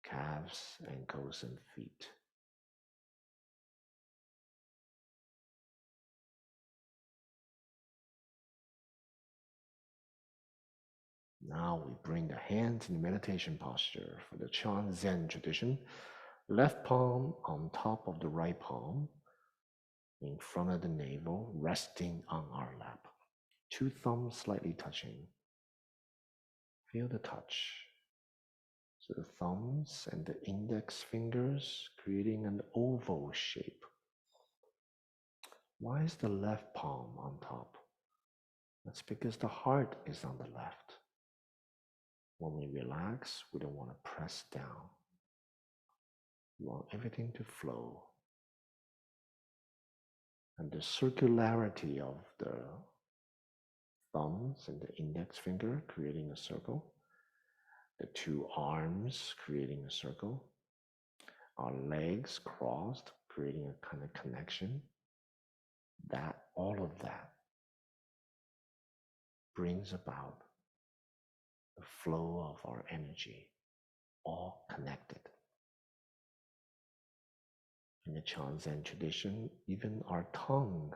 calves, ankles, and feet. Now we bring the hands in meditation posture for the Chan Zen tradition. Left palm on top of the right palm, in front of the navel, resting on our lap. Two thumbs slightly touching. Feel the touch. So the thumbs and the index fingers creating an oval shape. Why is the left palm on top? That's because the heart is on the left. When we relax, we don't want to press down. We want everything to flow. And the circularity of the thumbs and the index finger creating a circle. The two arms creating a circle. Our legs crossed, creating a kind of connection. All of that brings about the flow of our energy, all connected. In the Chan Zen tradition, even our tongue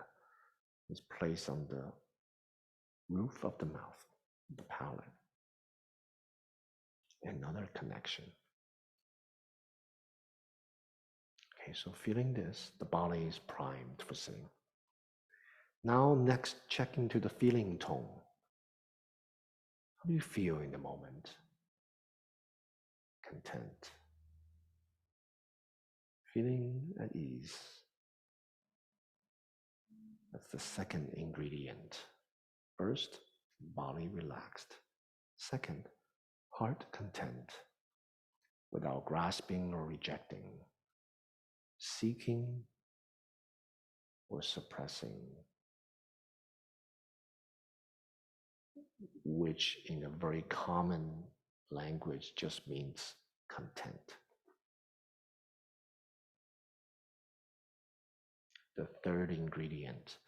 is placed on the roof of the mouth, the palate. Another connection. Okay, so feeling this, the body is primed for sitting. Now next, check into the feeling tone. How do you feel in the moment? Content. Feeling at ease. That's the second ingredient. First, body relaxed. Second, heart content, without grasping or rejecting, seeking or suppressing, which in a very common language just means content. The third ingredient,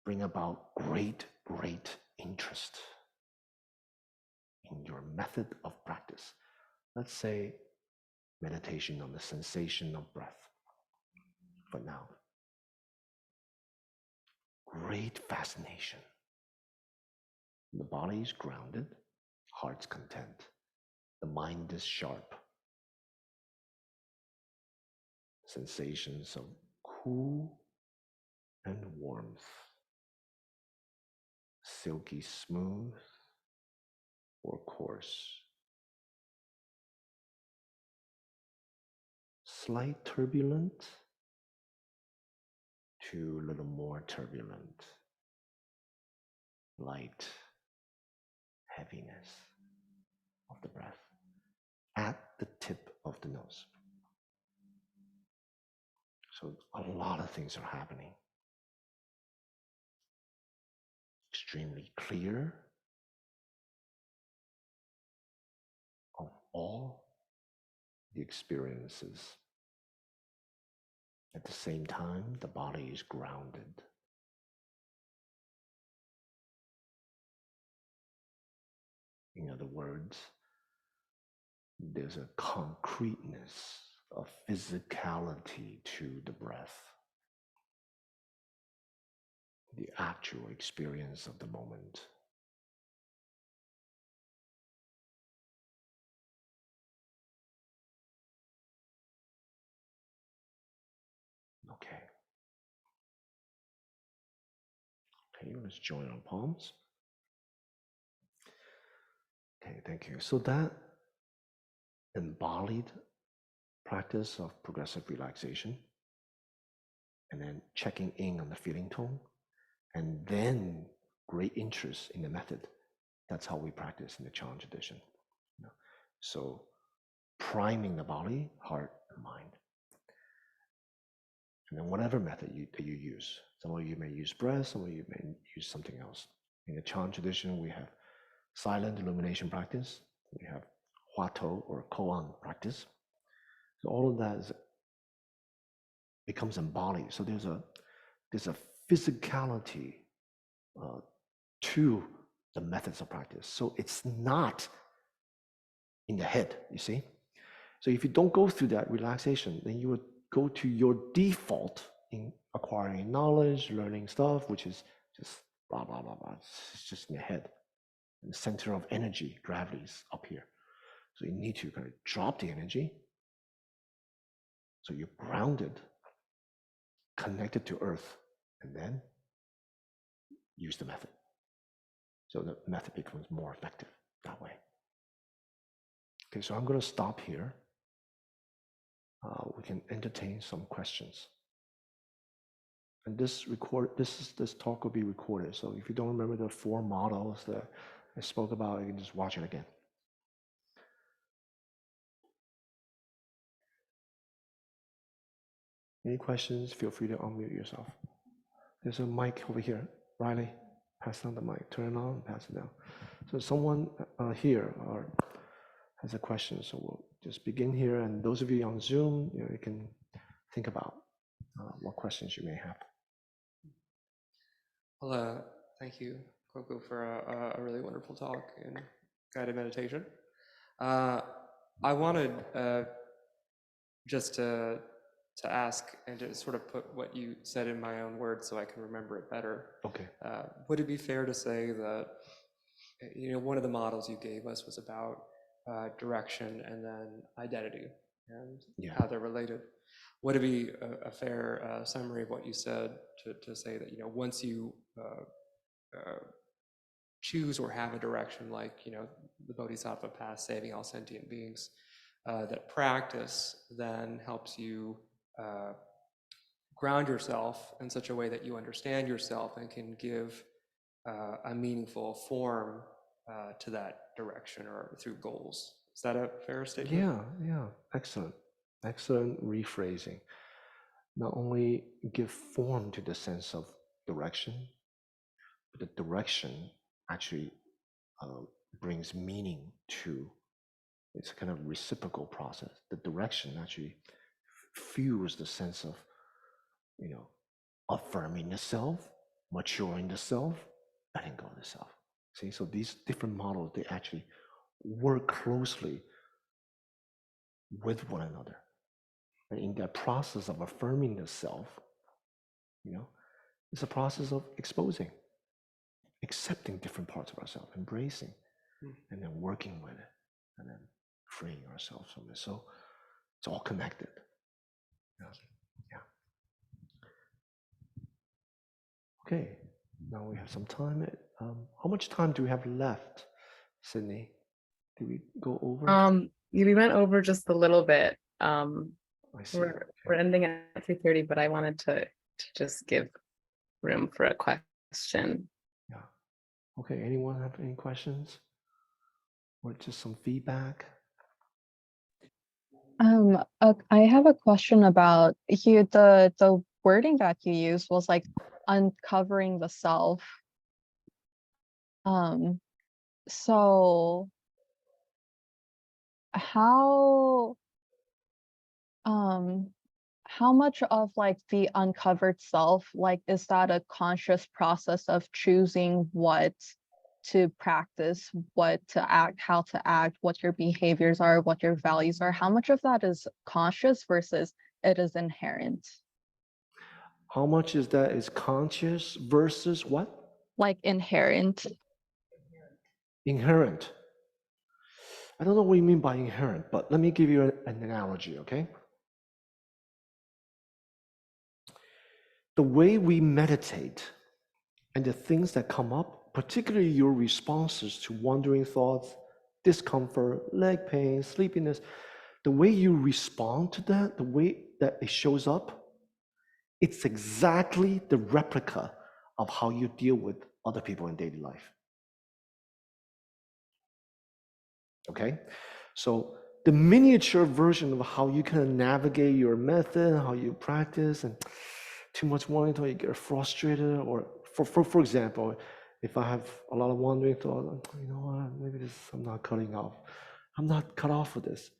bring about great interest in your method of practice. Let's say meditation on the sensation of breath for now. Great fascination. The body is grounded, heart's content, the mind is sharp. Sensations of cool and warmth, silky smooth or coarse, slight turbulent to a little more turbulent, light heaviness of the breath at the tip of the nose. So a lot of things are happening. Extremely clear of all the experiences. At the same time, the body is grounded. In other words, there's a concreteness, a physicality to the breath, the actual experience of the moment. Okay. Okay, let's join our palms. Okay, thank you. So that embodied practice of progressive relaxation, and then checking in on the feeling tone, and then great interest in the method. That's how we practice in the Chan tradition. So priming the body, heart, and mind. And then whatever method that you use. Some of you may use breath, some of you may use something else. In the Chan tradition, we have silent illumination practice. We have Huatou or Koan practice. So all of that becomes embodied. So there's a physicality to the methods of practice. So it's not in the head, you see? So if you don't go through that relaxation, then you would go to your default in acquiring knowledge, learning stuff, which is just blah, blah, blah, blah. It's just in your head. And the center of energy, gravity is up here. So you need to kind of drop the energy. So you're grounded, connected to earth, and then use the method. So the method becomes more effective that way. Okay, so I'm going to stop here. We can entertain some questions. And this talk will be recorded. So if you don't remember the 4 models that I spoke about, you can just watch it again. Any questions? Feel free to unmute yourself. There's a mic over here. Riley, pass down the mic. Turn it on and pass it down. So someone here has a question. So we'll just begin here. And those of you on Zoom, you can think about what questions you may have. Well, thank you, Guo Gu, for a really wonderful talk and guided meditation. I wanted just to ask and to sort of put what you said in my own words so I can remember it better. Okay. Would it be fair to say that, one of the models you gave us was about direction and then identity and how they're related? Would it be a fair summary of what you said to say that, once you choose or have a direction like, the Bodhisattva path, saving all sentient beings, that practice then helps you ground yourself in such a way that you understand yourself and can give a meaningful form to that direction or through goals. Is that a fair statement? Yeah, excellent. Excellent rephrasing. Not only give form to the sense of direction, but the direction actually brings meaning to, it's a kind of reciprocal process. The direction actually fuels the sense of, affirming the self, maturing the self, letting go of the self. See, so these different models, they actually work closely with one another. And in that process of affirming the self, it's a process of exposing, accepting different parts of ourselves, embracing, and then working with it, and then freeing ourselves from it. So it's all connected. Yeah. Okay, now we have some time. How much time do we have left, Sydney? Did we go over? We went over just a little bit. I see. We're ending at 3:30, but I wanted to just give room for a question. Yeah. Okay, anyone have any questions? Or just some feedback? I have a question about the wording that you used was like uncovering the self. So how much of like the uncovered self, like, is that a conscious process of choosing what to practice, what to act, how to act, what your behaviors are, what your values are? How much of that is conscious versus it is inherent? How much is that is conscious versus what? Like inherent. Inherent. I don't know what you mean by inherent, but let me give you an analogy, okay? The way we meditate and the things that come up, particularly your responses to wandering thoughts, discomfort, leg pain, sleepiness, the way you respond to that, the way that it shows up, it's exactly the replica of how you deal with other people in daily life. Okay? So the miniature version of how you kind of navigate your method, how you practice, and too much wandering thought, you get frustrated, or for example, if I have a lot of wandering thought, you know what, maybe this I'm not cutting off. I'm not cut off for this.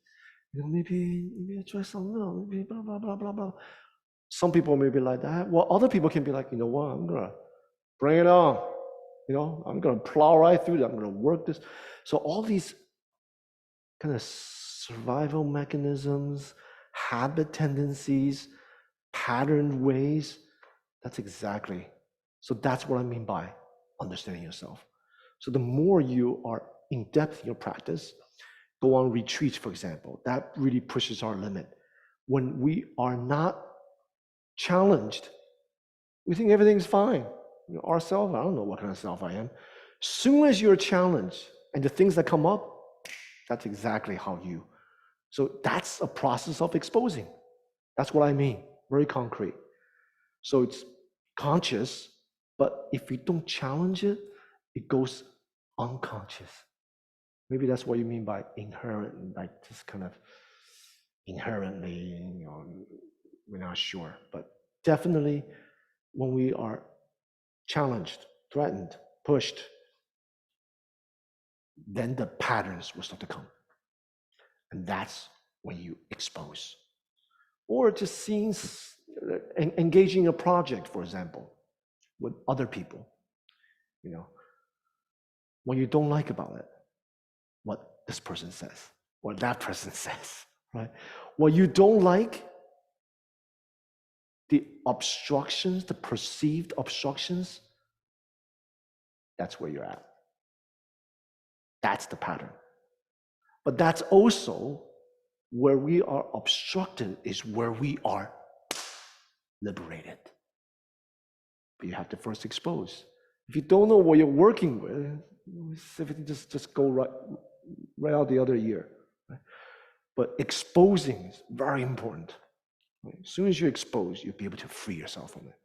Maybe I try something else, maybe blah, blah, blah, blah, blah. Some people may be like that. Well, other people can be like, you know what, I'm gonna bring it on. I'm gonna plow right through that. I'm gonna work this. So all these kind of survival mechanisms, habit tendencies, patterned ways, that's what I mean by understanding yourself. So the more you are in depth in your practice, go on retreats, for example, that really pushes our limit. When we are not challenged, we think everything's fine. Ourself, I don't know what kind of self I am. Soon as you're challenged and the things that come up, that's exactly how you. So that's a process of exposing. That's what I mean, very concrete. So it's conscious, but if you don't challenge it, it goes unconscious. Maybe that's what you mean by inherent, like just kind of inherently, we're not sure. But definitely when we are challenged, threatened, pushed, then the patterns will start to come. And that's when you expose. Or just seeing, engaging in a project, for example, with other people, what you don't like about it, what this person says, what that person says, right? What you don't like, the obstructions, the perceived obstructions, that's where you're at. That's the pattern. But that's also where we are obstructed, is where we are liberated. But you have to first expose. If you don't know what you're working with, everything just go right out the other ear. Right? But exposing is very important. Right? As soon as you're exposed, you'll be able to free yourself from it.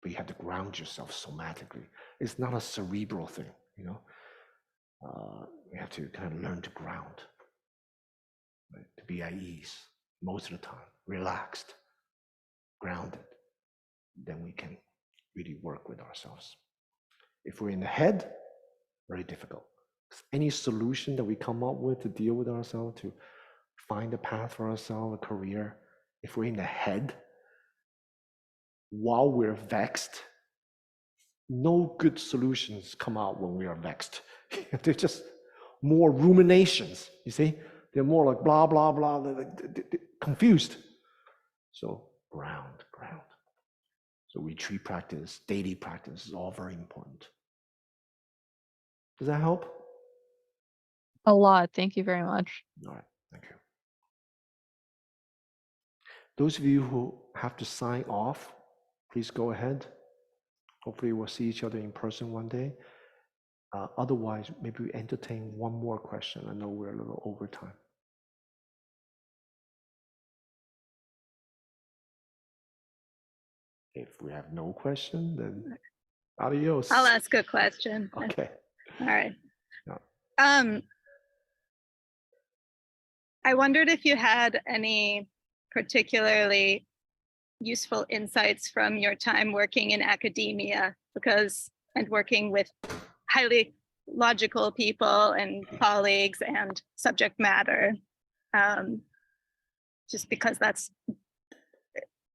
But you have to ground yourself somatically. It's not a cerebral thing, you know. You have to kind of learn to ground, right? To be at ease most of the time, relaxed, grounded. Then we can really work with ourselves. If we're in the head, very difficult. Any solution that we come up with to deal with ourselves, to find a path for ourselves, a career, if we're in the head, while we're vexed, no good solutions come out when we are vexed. They're just more ruminations, you see? They're more like blah, blah, blah, confused. So ground. So retreat practice, daily practice is all very important. Does that help? A lot. Thank you very much. All right, thank you. Those of you who have to sign off, please go ahead. Hopefully we'll see each other in person one day. Otherwise, maybe we entertain one more question. I know we're a little over time. If we have no question, then adios. I'll ask a question. Okay. All right. Yeah. I wondered if you had any particularly useful insights from your time working in academia, and working with highly logical people and colleagues and subject matter, just because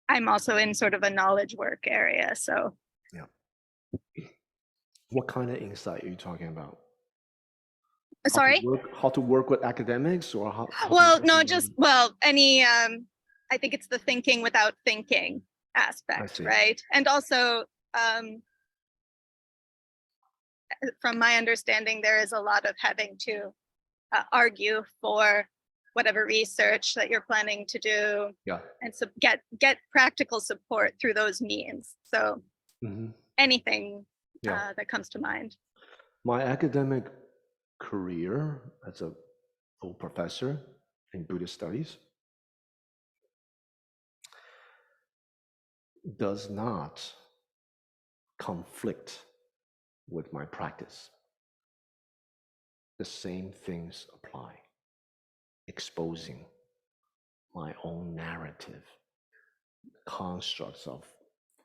I'm also in sort of a knowledge work area, so. Yeah. What kind of insight are you talking about? Sorry? How to work with academics, or how Well, no, any, I think it's the thinking without thinking aspect, right? And also, from my understanding, there is a lot of having to argue for whatever research that you're planning to do, and so get practical support through those means. So anything that comes to mind. My academic career as a full professor in Buddhist studies does not conflict with my practice. The same things apply. Exposing my own narrative, constructs of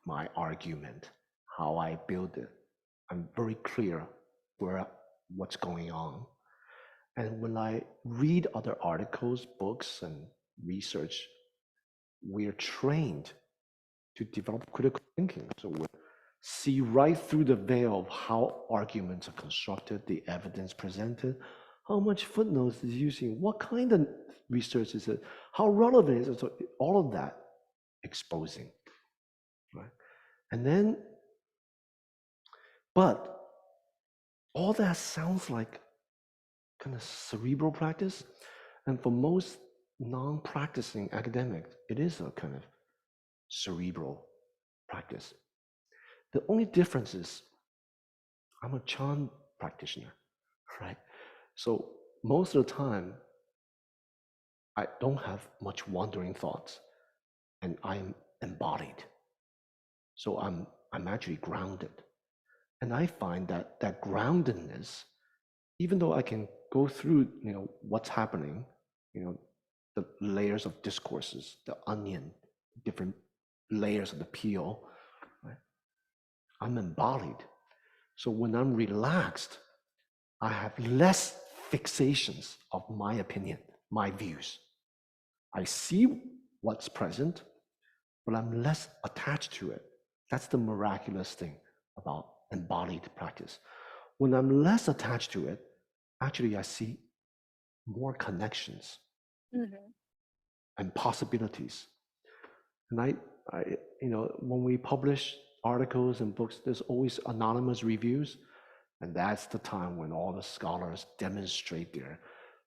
my argument, how I build it. I'm very clear what's going on. And when I read other articles, books, and research, we're trained to develop critical thinking. So we see right through the veil of how arguments are constructed, the evidence presented, how much footnotes is using, what kind of research is it, how relevant is it, so all of that exposing, right? And then, but all that sounds like kind of cerebral practice, and for most non-practicing academics, it is a kind of cerebral practice. The only difference is I'm a Chan practitioner, right? So most of the time, I don't have much wandering thoughts, and I'm embodied. So I'm actually grounded. And I find that groundedness, even though I can go through, what's happening, the layers of discourses, the onion, different layers of the peel, right? I'm embodied. So when I'm relaxed, I have less fixations of my opinion, my views. I see what's present, but I'm less attached to it. That's the miraculous thing about embodied practice. When I'm less attached to it, actually I see more connections and possibilities. And I when we publish articles and books, there's always anonymous reviews. And that's the time when all the scholars demonstrate their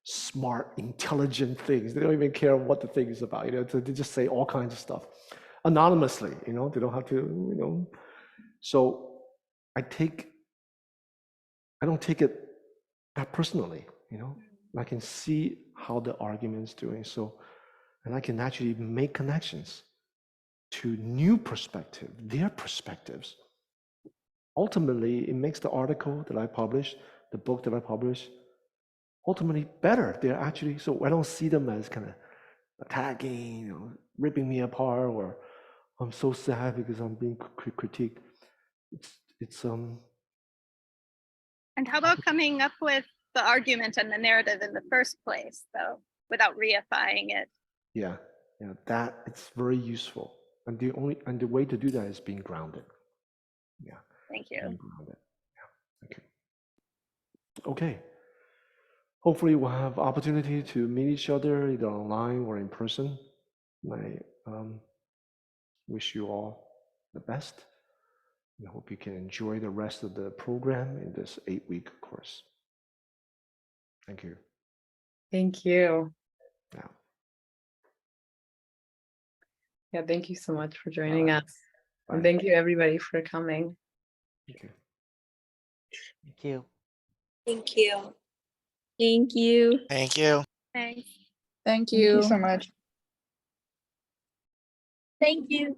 smart, intelligent things. They don't even care what the thing is about. They just say all kinds of stuff anonymously. They don't have to. So I don't take it that personally. I can see how the argument's doing. So, and I can actually make connections to new perspective, their perspectives. Ultimately, it makes the article that I publish, the book that I publish, ultimately better. They're actually, so I don't see them as kind of attacking, ripping me apart, or I'm so sad because I'm being critiqued. It's And how about coming up with the argument and the narrative in the first place, though, without reifying it? yeah, that it's very useful. And the way to do that is being grounded. Yeah. Thank you. Being grounded. Yeah. Thank you. Okay. Hopefully we'll have opportunity to meet each other either online or in person. I wish you all the best. I hope you can enjoy the rest of the program in this 8-week course. Thank you. Thank you. Yeah. Yeah, thank you so much for joining All right. us. And Bye. thank you everybody for coming. Thank you. Thank you. Thank you. Thank you. Thank you. Thanks. Thank Thank you you. so much. Thank you.